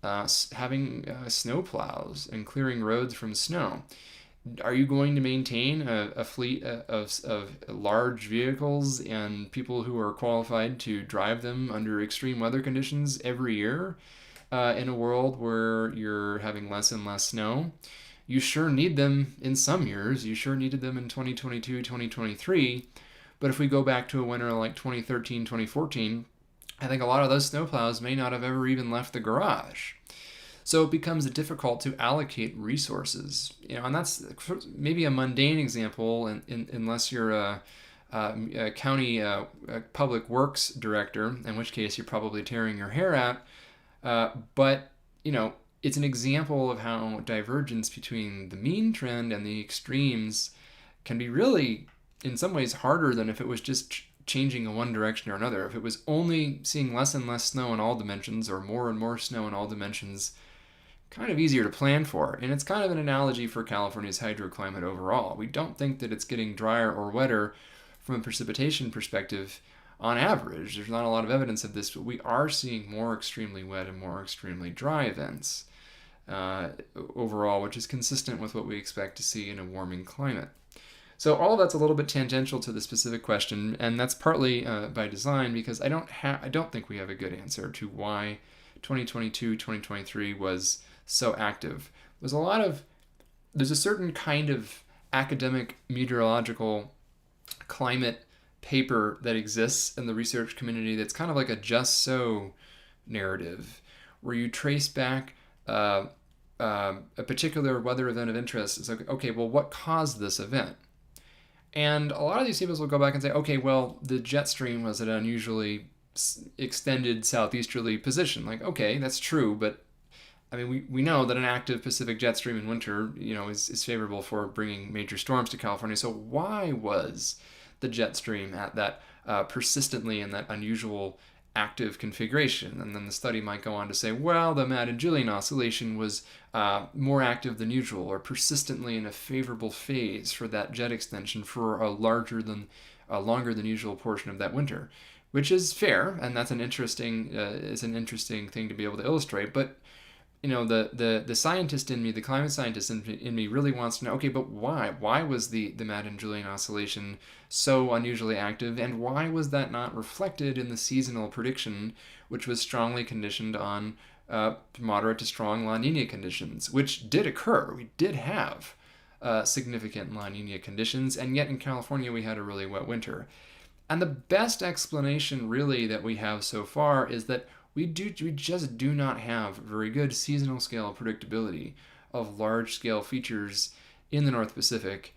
having snow plows and clearing roads from snow. Are you going to maintain a fleet of large vehicles and people who are qualified to drive them under extreme weather conditions every year in a world where you're having less and less snow? You sure need them in some years. You sure needed them in 2022, 2023. But if we go back to a winter like 2013, 2014, I think a lot of those snowplows may not have ever even left the garage. So it becomes difficult to allocate resources, and that's maybe a mundane example, unless you're a county public works director, in which case you're probably tearing your hair out. But it's an example of how divergence between the mean trend and the extremes can be really, in some ways, harder than if it was just changing in one direction or another. If it was only seeing less and less snow in all dimensions, or more and more snow in all dimensions, kind of easier to plan for. And it's kind of an analogy for California's hydroclimate overall. We don't think that it's getting drier or wetter from a precipitation perspective on average. There's not a lot of evidence of this, but we are seeing more extremely wet and more extremely dry events overall, which is consistent with what we expect to see in a warming climate. So all of that's a little bit tangential to the specific question, and that's partly by design, because I don't think we have a good answer to why 2022, 2023 was so active. There's a certain kind of academic meteorological climate paper that exists in the research community that's kind of like a just so narrative, where you trace back a particular weather event of interest. It's like, okay, well, what caused this event? And a lot of these people will go back and say, okay, well, the jet stream was at an unusually extended southeasterly position. Like, okay, that's true, but I mean, we know that an active Pacific jet stream in winter, is favorable for bringing major storms to California. So why was the jet stream at that persistently in that unusual active configuration? And then the study might go on to say, well, the Madden-Julian oscillation was more active than usual, or persistently in a favorable phase for that jet extension for a longer than usual portion of that winter, which is fair, and that's an interesting thing to be able to illustrate. But the scientist in me, the climate scientist in me, really wants to know, okay, but why? Why was the Madden-Julian oscillation so unusually active, and why was that not reflected in the seasonal prediction, which was strongly conditioned on moderate to strong La Nina conditions, which did occur. We did have significant La Nina conditions, and yet in California we had a really wet winter. And the best explanation really that we have so far is that we just do not have very good seasonal scale predictability of large scale features in the North Pacific.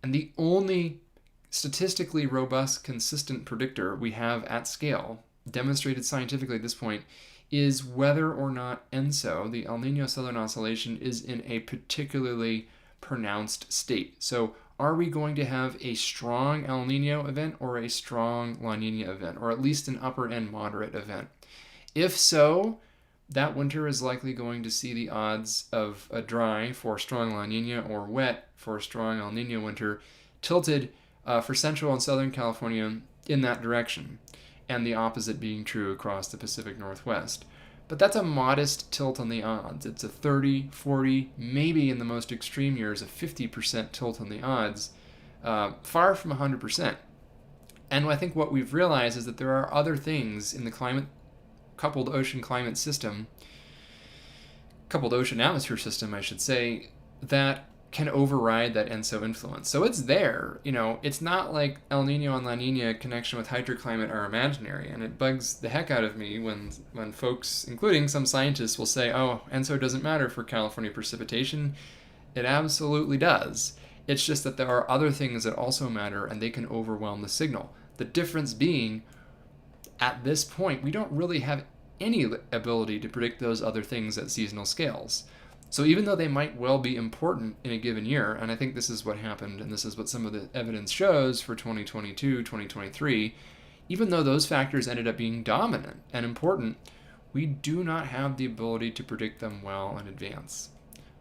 And the only statistically robust, consistent predictor we have at scale, demonstrated scientifically at this point, is whether or not ENSO, the El Nino Southern Oscillation, is in a particularly pronounced state. So are we going to have a strong El Nino event or a strong La Nina event, or at least an upper end moderate event? If so, that winter is likely going to see the odds of a dry for strong La Nina or wet for strong El Nino winter tilted for central and southern California in that direction, and the opposite being true across the Pacific Northwest. But that's a modest tilt on the odds. It's a 30, 40, maybe in the most extreme years, a 50% tilt on the odds, far from 100%. And I think what we've realized is that there are other things in the coupled ocean atmosphere system, I should say, that can override that ENSO influence. So it's there. It's not like El Nino and La Nina connection with hydroclimate are imaginary, and it bugs the heck out of me when folks, including some scientists, will say, oh, ENSO doesn't matter for California precipitation. It absolutely does. It's just that there are other things that also matter, and they can overwhelm the signal. The difference being, at this point, we don't really have any ability to predict those other things at seasonal scales. So even though they might well be important in a given year, and I think this is what happened, and this is what some of the evidence shows for 2022, 2023, even though those factors ended up being dominant and important, We do not have the ability to predict them well in advance.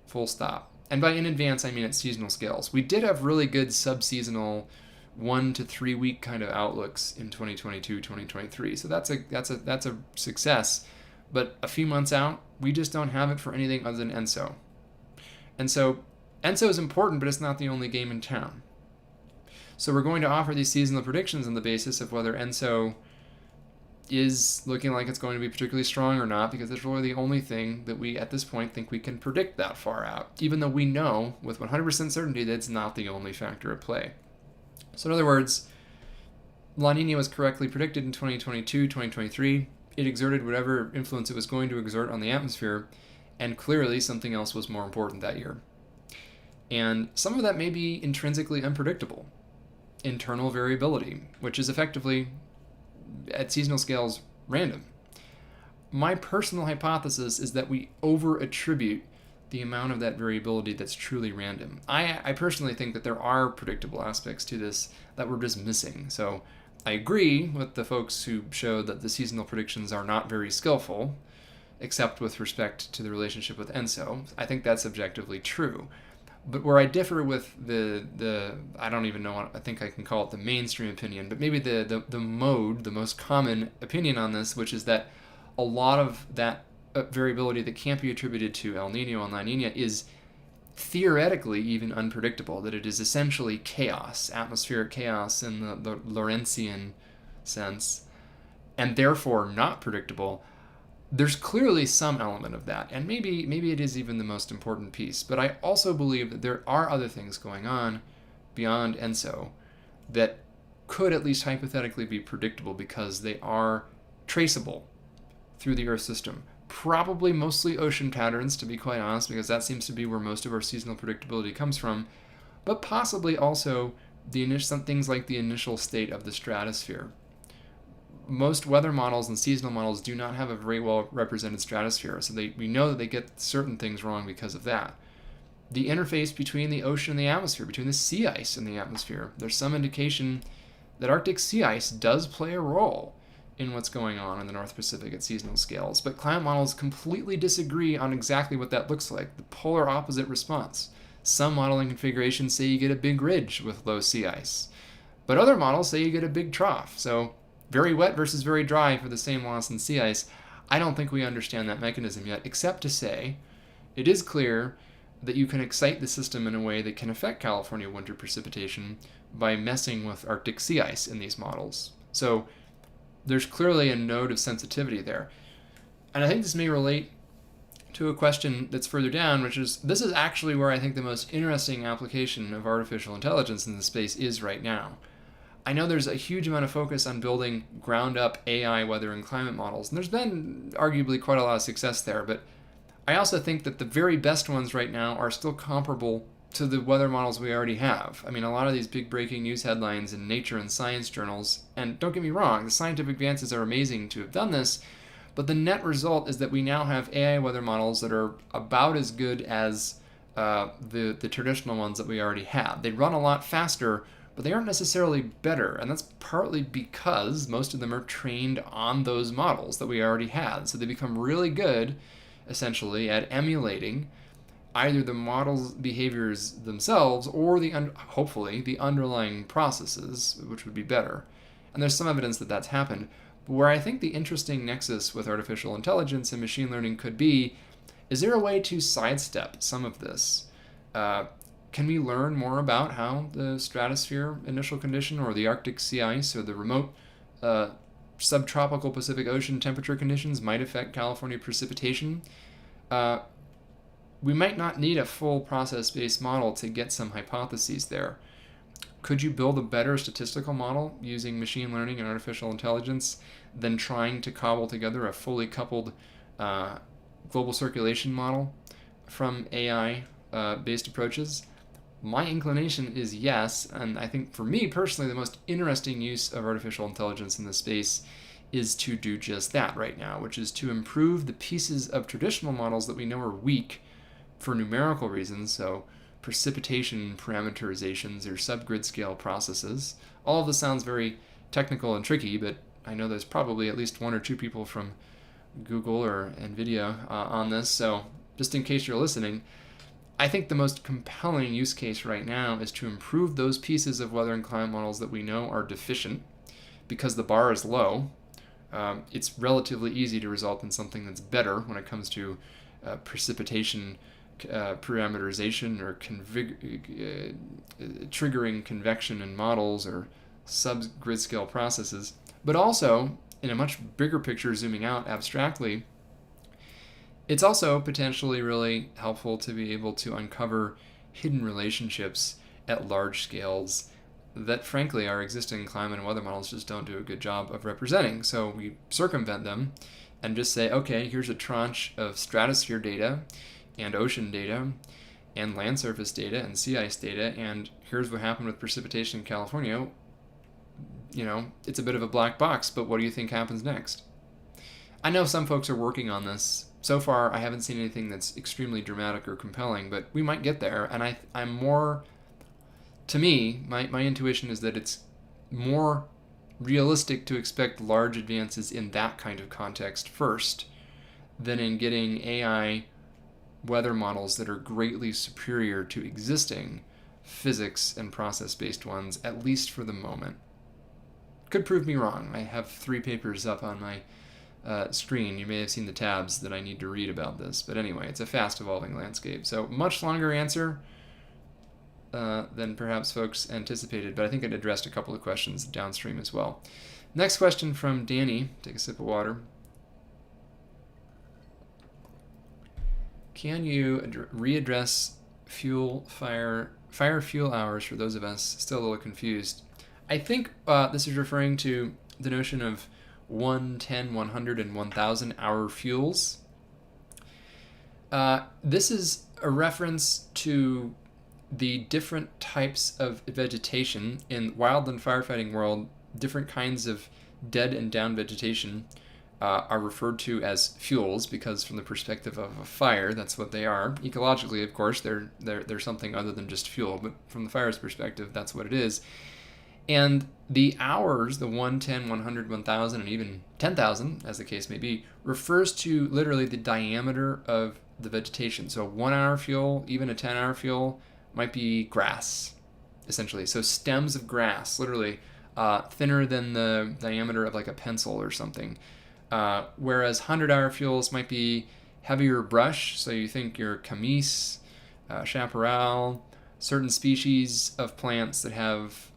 Full stop. And by in advance, I mean at seasonal scales. We did have really good sub-seasonal 1 to 3 week kind of outlooks in 2022, 2023. So that's a success. But a few months out, we just don't have it for anything other than ENSO. And so ENSO is important, but it's not the only game in town. So we're going to offer these seasonal predictions on the basis of whether ENSO is looking like it's going to be particularly strong or not, because it's really the only thing that we at this point think we can predict that far out, even though we know with 100% certainty that it's not the only factor at play. So in other words, La Nina was correctly predicted in 2022, 2023. It exerted whatever influence it was going to exert on the atmosphere, and clearly something else was more important that year. And some of that may be intrinsically unpredictable. Internal variability, which is effectively, at seasonal scales, random. My personal hypothesis is that we over-attribute the amount of that variability that's truly random. I personally think that there are predictable aspects to this that we're just missing. So I agree with the folks who showed that the seasonal predictions are not very skillful, except with respect to the relationship with ENSO. I think that's objectively true. But where I differ with the I don't even know, I think I can call it the mainstream opinion, but maybe the most common opinion on this, which is that a lot of that variability that can't be attributed to El Nino and La Nina is theoretically even unpredictable, that it is essentially chaos, atmospheric chaos in the Lorentzian sense, and therefore not predictable. There's clearly some element of that, and maybe it is even the most important piece. But I also believe that there are other things going on beyond ENSO that could at least hypothetically be predictable because they are traceable through the Earth system. Probably mostly ocean patterns, to be quite honest, because that seems to be where most of our seasonal predictability comes from, but possibly also some things like the initial state of the stratosphere. Most weather models and seasonal models do not have a very well represented stratosphere, so we know that they get certain things wrong because of that. The interface between the ocean and the atmosphere, between the sea ice and the atmosphere, there's some indication that Arctic sea ice does play a role in what's going on in the North Pacific at seasonal scales, but climate models completely disagree on exactly what that looks like, the polar opposite response. Some modeling configurations say you get a big ridge with low sea ice, but other models say you get a big trough. So very wet versus very dry for the same loss in sea ice. I don't think we understand that mechanism yet, except to say it is clear that you can excite the system in a way that can affect California winter precipitation by messing with Arctic sea ice in these models. So there's clearly a node of sensitivity there. And I think this may relate to a question that's further down, which is, this is actually where I think the most interesting application of artificial intelligence in the space is right now. I know there's a huge amount of focus on building ground-up AI weather and climate models, and there's been arguably quite a lot of success there, but I also think that the very best ones right now are still comparable to the weather models we already have. I mean, a lot of these big breaking news headlines in Nature and Science journals, and don't get me wrong, the scientific advances are amazing to have done this, but the net result is that we now have AI weather models that are about as good as the traditional ones that we already have. They run a lot faster, but they aren't necessarily better, and that's partly because most of them are trained on those models that we already had. So they become really good, essentially, at emulating either the model's behaviors themselves or hopefully the underlying processes, which would be better. And there's some evidence that that's happened. But where I think the interesting nexus with artificial intelligence and machine learning could be, is there a way to sidestep some of this? Can we learn more about how the stratosphere initial condition or the Arctic sea ice or the remote subtropical Pacific Ocean temperature conditions might affect California precipitation? We might not need a full process-based model to get some hypotheses there. Could you build a better statistical model using machine learning and artificial intelligence than trying to cobble together a fully coupled global circulation model from AI-based approaches? My inclination is yes, and I think for me personally the most interesting use of artificial intelligence in this space is to do just that right now, which is to improve the pieces of traditional models that we know are weak for numerical reasons, so precipitation parameterizations or subgrid scale processes. All of this sounds very technical and tricky, but I know there's probably at least one or two people from Google or NVIDIA on this, so just in case you're listening, I think the most compelling use case right now is to improve those pieces of weather and climate models that we know are deficient because the bar is low. It's relatively easy to result in something that's better when it comes to precipitation parameterization or triggering convection in models or sub-grid scale processes. But also, in a much bigger picture, zooming out abstractly, it's also potentially really helpful to be able to uncover hidden relationships at large scales that, frankly, our existing climate and weather models just don't do a good job of representing. So we circumvent them and just say, okay, here's a tranche of stratosphere data and ocean data and land surface data and sea ice data, and here's what happened with precipitation in California. It's a bit of a black box, but what do you think happens next? I know some folks are working on this. So far, I haven't seen anything that's extremely dramatic or compelling, but we might get there. And I'm more, to me, my intuition is that it's more realistic to expect large advances in that kind of context first than in getting AI weather models that are greatly superior to existing physics and process-based ones, at least for the moment. Could prove me wrong. I have 3 papers up on my screen. You may have seen the tabs that I need to read about this. But anyway, it's a fast evolving landscape. So much longer answer than perhaps folks anticipated, but I think it addressed a couple of questions downstream as well. Next question from Danny. Take a sip of water. Can you readdress fire fuel hours for those of us still a little confused? I think this is referring to the notion of 1, 10, 100, and 1,000 hour fuels. This is a reference to the different types of vegetation in wildland firefighting world. Different kinds of dead and down vegetation are referred to as fuels because, from the perspective of a fire, that's what they are. Ecologically, of course, they're something other than just fuel, but from the fire's perspective, that's what it is. And the hours, the 1, 10, 100, 1,000, and even 10,000, as the case may be, refers to literally the diameter of the vegetation. So 1 hour fuel, even a 10-hour fuel, might be grass, essentially. So stems of grass, literally thinner than the diameter of like a pencil or something. Whereas 100-hour fuels might be heavier brush, so you think your camise, chaparral, certain species of plants that have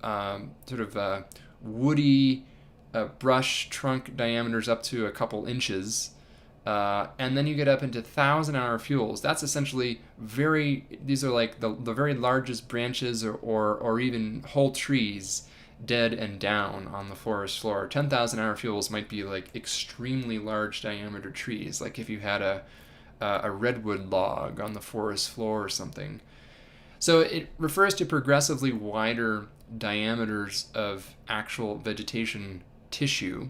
woody brush trunk diameters up to a couple inches. And then you get up into 1,000-hour fuels. That's essentially these are like the very largest branches or even whole trees dead and down on the forest floor. 10,000-hour fuels might be like extremely large diameter trees, like if you had a redwood log on the forest floor or something. So it refers to progressively wider diameters of actual vegetation tissue.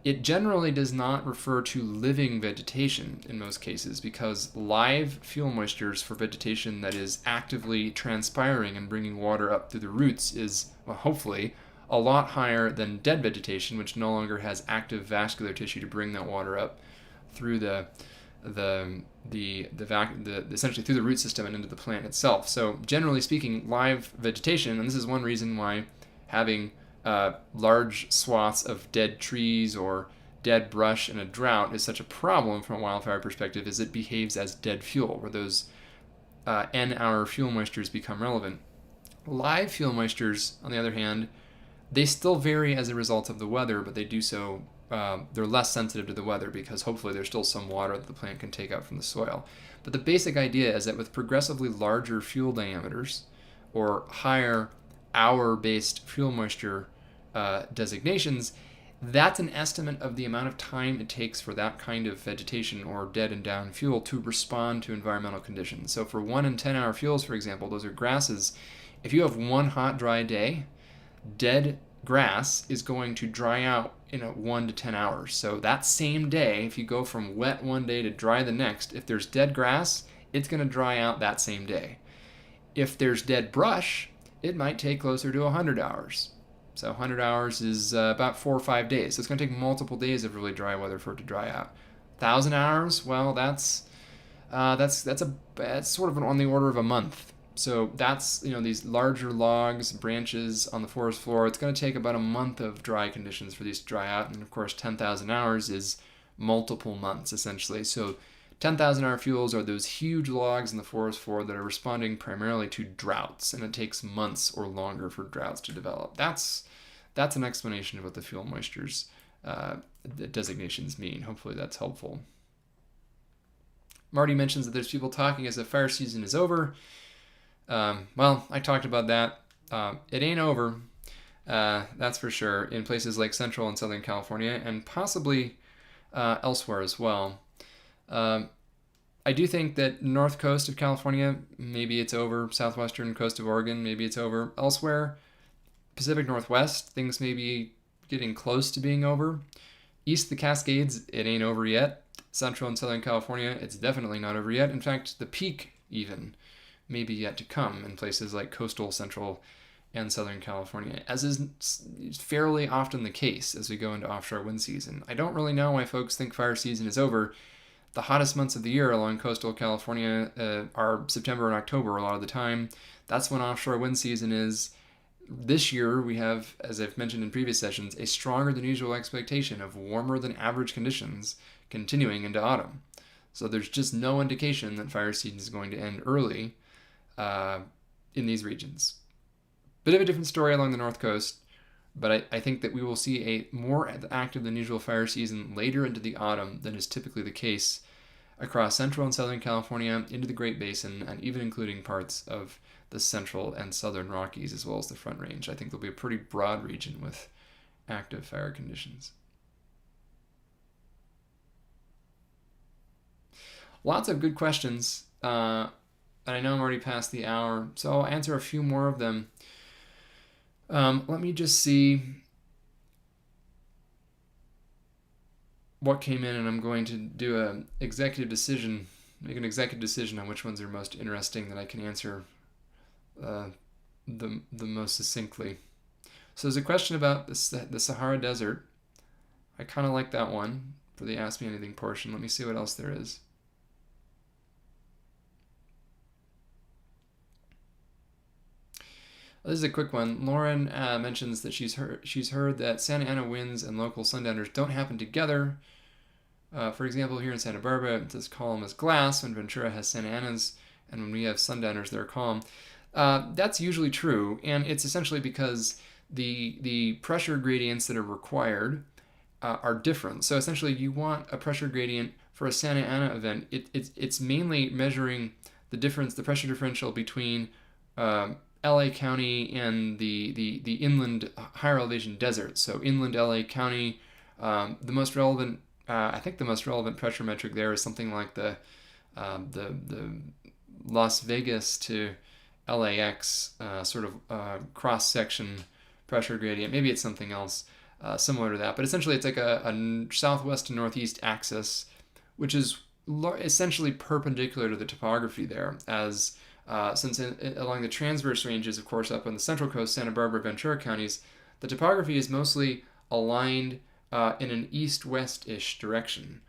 It generally does not refer to living vegetation in most cases, because live fuel moistures for vegetation that is actively transpiring and bringing water up through the roots is, well, hopefully, a lot higher than dead vegetation, which no longer has active vascular tissue to bring that water up through essentially through the root system and into the plant itself. So generally speaking, live vegetation, and this is one reason why having large swaths of dead trees or dead brush in a drought is such a problem from a wildfire perspective, is it behaves as dead fuel, where those N-hour fuel moistures become relevant. Live fuel moistures, on the other hand, they still vary as a result of the weather, but they do so, they're less sensitive to the weather because hopefully there's still some water that the plant can take out from the soil. But the basic idea is that with progressively larger fuel diameters or higher hour-based fuel moisture designations, that's an estimate of the amount of time it takes for that kind of vegetation or dead and down fuel to respond to environmental conditions. So for 1 and 10-hour fuels, for example, those are grasses. If you have one hot, dry day, dead grass is going to dry out in 1 to 10 hours. So that same day, if you go from wet one day to dry the next, if there's dead grass, it's going to dry out that same day. If there's dead brush, it might take closer to 100 hours. So 100 hours is about 4 or 5 days. So it's going to take multiple days of really dry weather for it to dry out. 1,000 hours. Well, that's sort of on the order of a month. So that's, these larger logs, branches on the forest floor. It's going to take about a month of dry conditions for these to dry out, and of course, 10,000 hours is multiple months essentially. So 10,000-hour fuels are those huge logs in the forest floor that are responding primarily to droughts, and it takes months or longer for droughts to develop. That's an explanation of what the fuel moistures designations mean. Hopefully that's helpful. Marty mentions that there's people talking as if fire season is over. Well, I talked about that. It ain't over, that's for sure, in places like Central and Southern California, and possibly elsewhere as well. I do think that north coast of California, maybe it's over. Southwestern coast of Oregon, maybe it's over. Elsewhere, Pacific Northwest, things may be getting close to being over. East of the Cascades, it ain't over yet. Central and Southern California, it's definitely not over yet. In fact, the peak even may be yet to come in places like coastal Central and Southern California, as is fairly often the case as we go into offshore wind season. I don't really know why folks think fire season is over. The hottest months of the year along coastal California are September and October a lot of the time. That's when offshore wind season is. This year, we have, as I've mentioned in previous sessions, a stronger than usual expectation of warmer than average conditions continuing into autumn. So there's just no indication that fire season is going to end early in these regions. Bit of a different story along the north coast, but I think that we will see a more active than usual fire season later into the autumn than is typically the case across Central and Southern California, into the Great Basin, and even including parts of the Central and Southern Rockies, as well as the Front Range. I think there'll be a pretty broad region with active fire conditions. Lots of good questions, and I know I'm already past the hour, so I'll answer a few more of them. Let me just see what came in, and I'm going to do make an executive decision on which ones are most interesting that I can answer the most succinctly. So there's a question about the Sahara Desert. I kind of like that one for the Ask Me Anything portion. Let me see what else there is. This is a quick one. Lauren mentions that she's heard that Santa Ana winds and local sundowners don't happen together. For example, here in Santa Barbara, this column is glass when Ventura has Santa Anas, and when we have sundowners, they're calm. That's usually true, and it's essentially because the pressure gradients that are required are different. So essentially, you want a pressure gradient for a Santa Ana event. It's mainly measuring the difference, the pressure differential between LA County and the inland higher elevation desert. So inland LA County, the most relevant, I think the most relevant pressure metric there is something like the Las Vegas to LAX sort of cross section pressure gradient. Maybe it's something else similar to that, but essentially it's like a southwest to northeast axis, which is essentially perpendicular to the topography there, as since along the transverse ranges, of course, up on the central coast, Santa Barbara, Ventura counties, the topography is mostly aligned in an east-west-ish direction,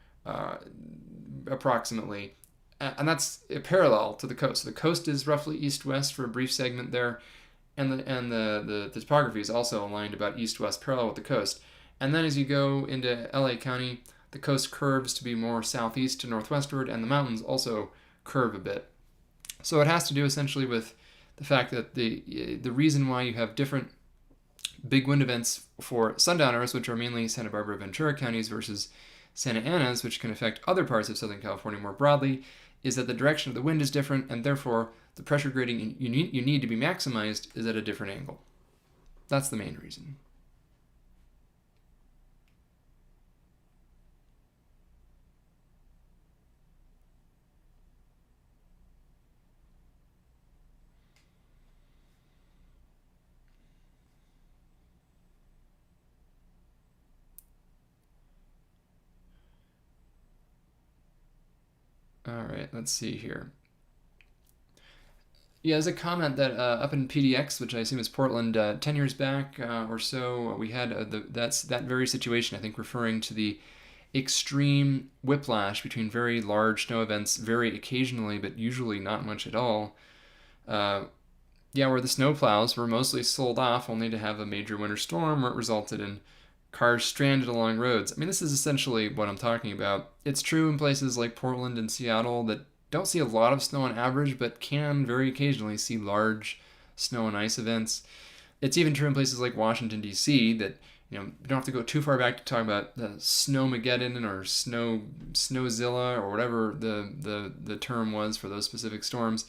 approximately, and that's parallel to the coast. So the coast is roughly east-west for a brief segment there, and the topography is also aligned about east-west, parallel with the coast. And then as you go into LA County, the coast curves to be more southeast to northwestward, and the mountains also curve a bit. So it has to do essentially with the fact that the reason why you have different big wind events for sundowners, which are mainly Santa Barbara, Ventura counties, versus Santa Anas, which can affect other parts of Southern California more broadly, is that the direction of the wind is different, and therefore the pressure gradient you need to be maximized is at a different angle. That's the main reason. All right, let's see here. Yeah, there's a comment that up in PDX, which I assume is Portland, 10 years back or so, we had that very situation, I think referring to the extreme whiplash between very large snow events, very occasionally, but usually not much at all. Where the snowplows were mostly sold off only to have a major winter storm where it resulted in cars stranded along roads. I mean, this is essentially what I'm talking about. It's true in places like Portland and Seattle that don't see a lot of snow on average, but can very occasionally see large snow and ice events. It's even true in places like Washington, D.C. that, you don't have to go too far back to talk about the Snowmageddon or Snowzilla or whatever the term was for those specific storms.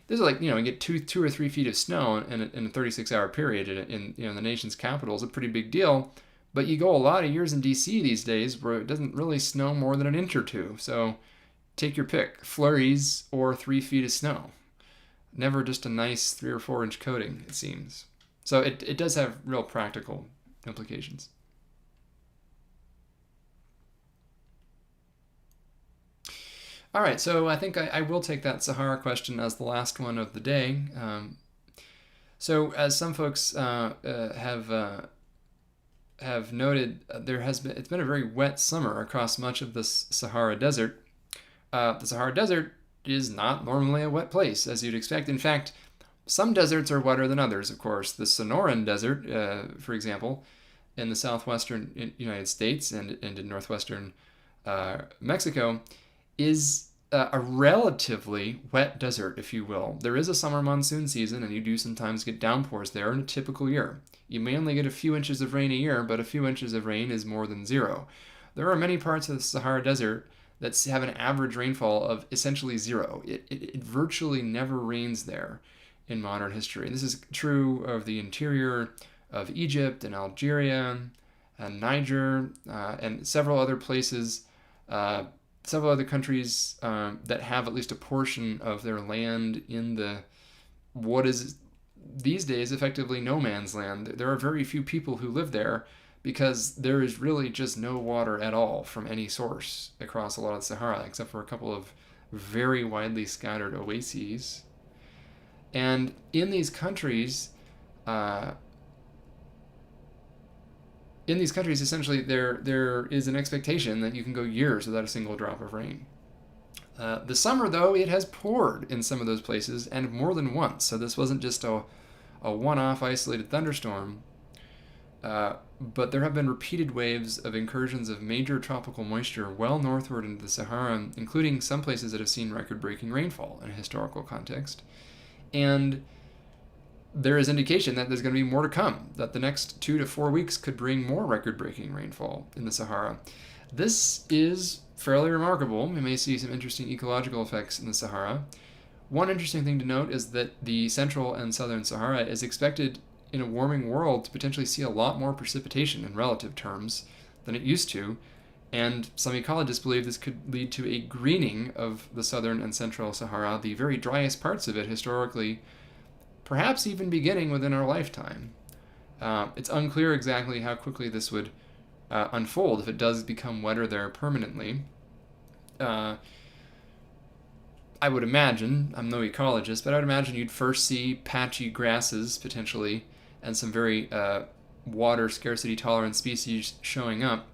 This is like, you get 2 or 3 feet of snow in a 36-hour period in the nation's capital is a pretty big deal. But you go a lot of years in D.C. these days where it doesn't really snow more than an inch or two. So take your pick, flurries or 3 feet of snow. Never just a nice 3 or 4 inch coating, it seems. So it does have real practical implications. All right, so I think I will take that Sahara question as the last one of the day. So as some folks have noted, it's been a very wet summer across much of the Sahara Desert. The Sahara Desert is not normally a wet place, as you'd expect. In fact, some deserts are wetter than others, of course. The Sonoran Desert, for example, in the southwestern United States and in northwestern Mexico, is a relatively wet desert, if you will. There is a summer monsoon season, and you do sometimes get downpours there in a typical year. You may only get a few inches of rain a year, but a few inches of rain is more than zero. There are many parts of the Sahara Desert that have an average rainfall of essentially zero. It virtually never rains there in modern history. This is true of the interior of Egypt and Algeria and Niger and several other places, several other countries that have at least a portion of their land in what is these days effectively no man's land. There are very few people who live there because there is really just no water at all from any source across a lot of the Sahara, except for a couple of very widely scattered oases. And in these countries, essentially, there is an expectation that you can go years without a single drop of rain. The summer, though, it has poured in some of those places, and more than once. So this wasn't just a one-off isolated thunderstorm, but there have been repeated waves of incursions of major tropical moisture well northward into the Sahara, including some places that have seen record-breaking rainfall in a historical context. And there is indication that there's going to be more to come, that the next 2 to 4 weeks could bring more record-breaking rainfall in the Sahara. This is fairly remarkable. We may see some interesting ecological effects in the Sahara. One interesting thing to note is that the central and southern Sahara is expected in a warming world to potentially see a lot more precipitation in relative terms than it used to, and some ecologists believe this could lead to a greening of the southern and central Sahara, the very driest parts of it historically, perhaps even beginning within our lifetime. It's unclear exactly how quickly this would unfold if it does become wetter there permanently. I would imagine, I'm no ecologist, but I would imagine you'd first see patchy grasses, potentially, and some very water scarcity tolerant species showing up.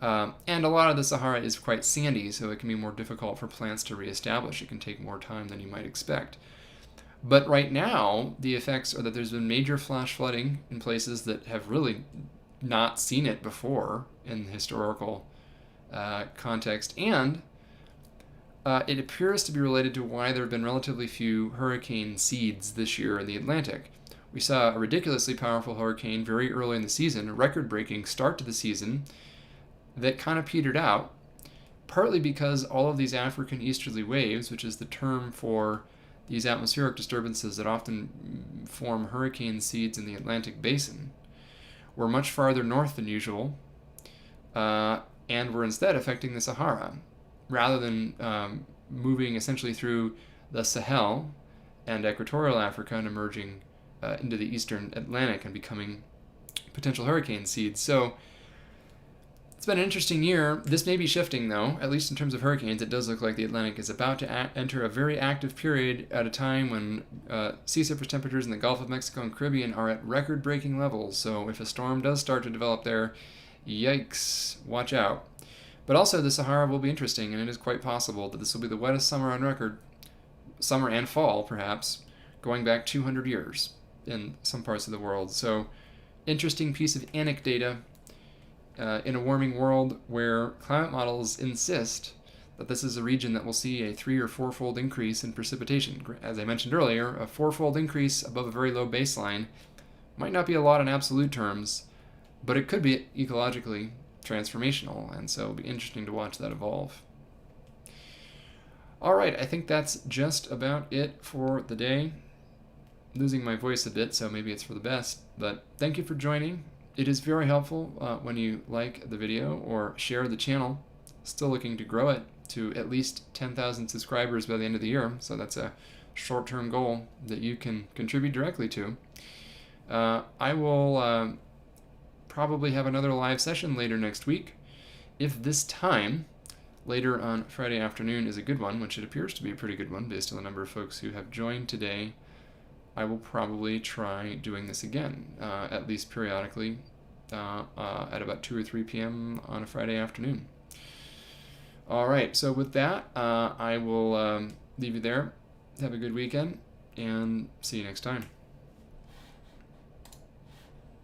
And a lot of the Sahara is quite sandy, so it can be more difficult for plants to reestablish. It can take more time than you might expect. But right now, the effects are that there's been major flash flooding in places that have really not seen it before in historical context, and it appears to be related to why there have been relatively few hurricane seeds this year in the Atlantic. We saw a ridiculously powerful hurricane very early in the season, a record-breaking start to the season that kind of petered out, partly because all of these African easterly waves, which is the term for these atmospheric disturbances that often form hurricane seeds in the Atlantic basin, were much farther north than usual, and were instead affecting the Sahara, rather than moving essentially through the Sahel and equatorial Africa and emerging into the eastern Atlantic and becoming potential hurricane seeds. So it's been an interesting year. This may be shifting, though, at least in terms of hurricanes. It does look like the Atlantic is about to enter a very active period at a time when sea surface temperatures in the Gulf of Mexico and Caribbean are at record-breaking levels. So if a storm does start to develop there, yikes, watch out. But also, the Sahara will be interesting, and it is quite possible that this will be the wettest summer on record, summer and fall perhaps, going back 200 years in some parts of the world. So, interesting piece of anecdata in a warming world where climate models insist that this is a region that will see a 3- or 4-fold increase in precipitation. As I mentioned earlier, a 4-fold increase above a very low baseline might not be a lot in absolute terms, but it could be ecologically transformational, and so it'll be interesting to watch that evolve. All right, I think that's just about it for the day. Losing my voice a bit, so maybe it's for the best, but thank you for joining. It is very helpful when you like the video or share the channel. Still looking to grow it to at least 10,000 subscribers by the end of the year, so that's a short-term goal that you can contribute directly to. I will probably have another live session later next week. If this time, later on Friday afternoon, is a good one, which it appears to be a pretty good one based on the number of folks who have joined today, I will probably try doing this again, at least periodically, at about 2 or 3 p.m. on a Friday afternoon. All right, so with that, I will leave you there. Have a good weekend, and see you next time.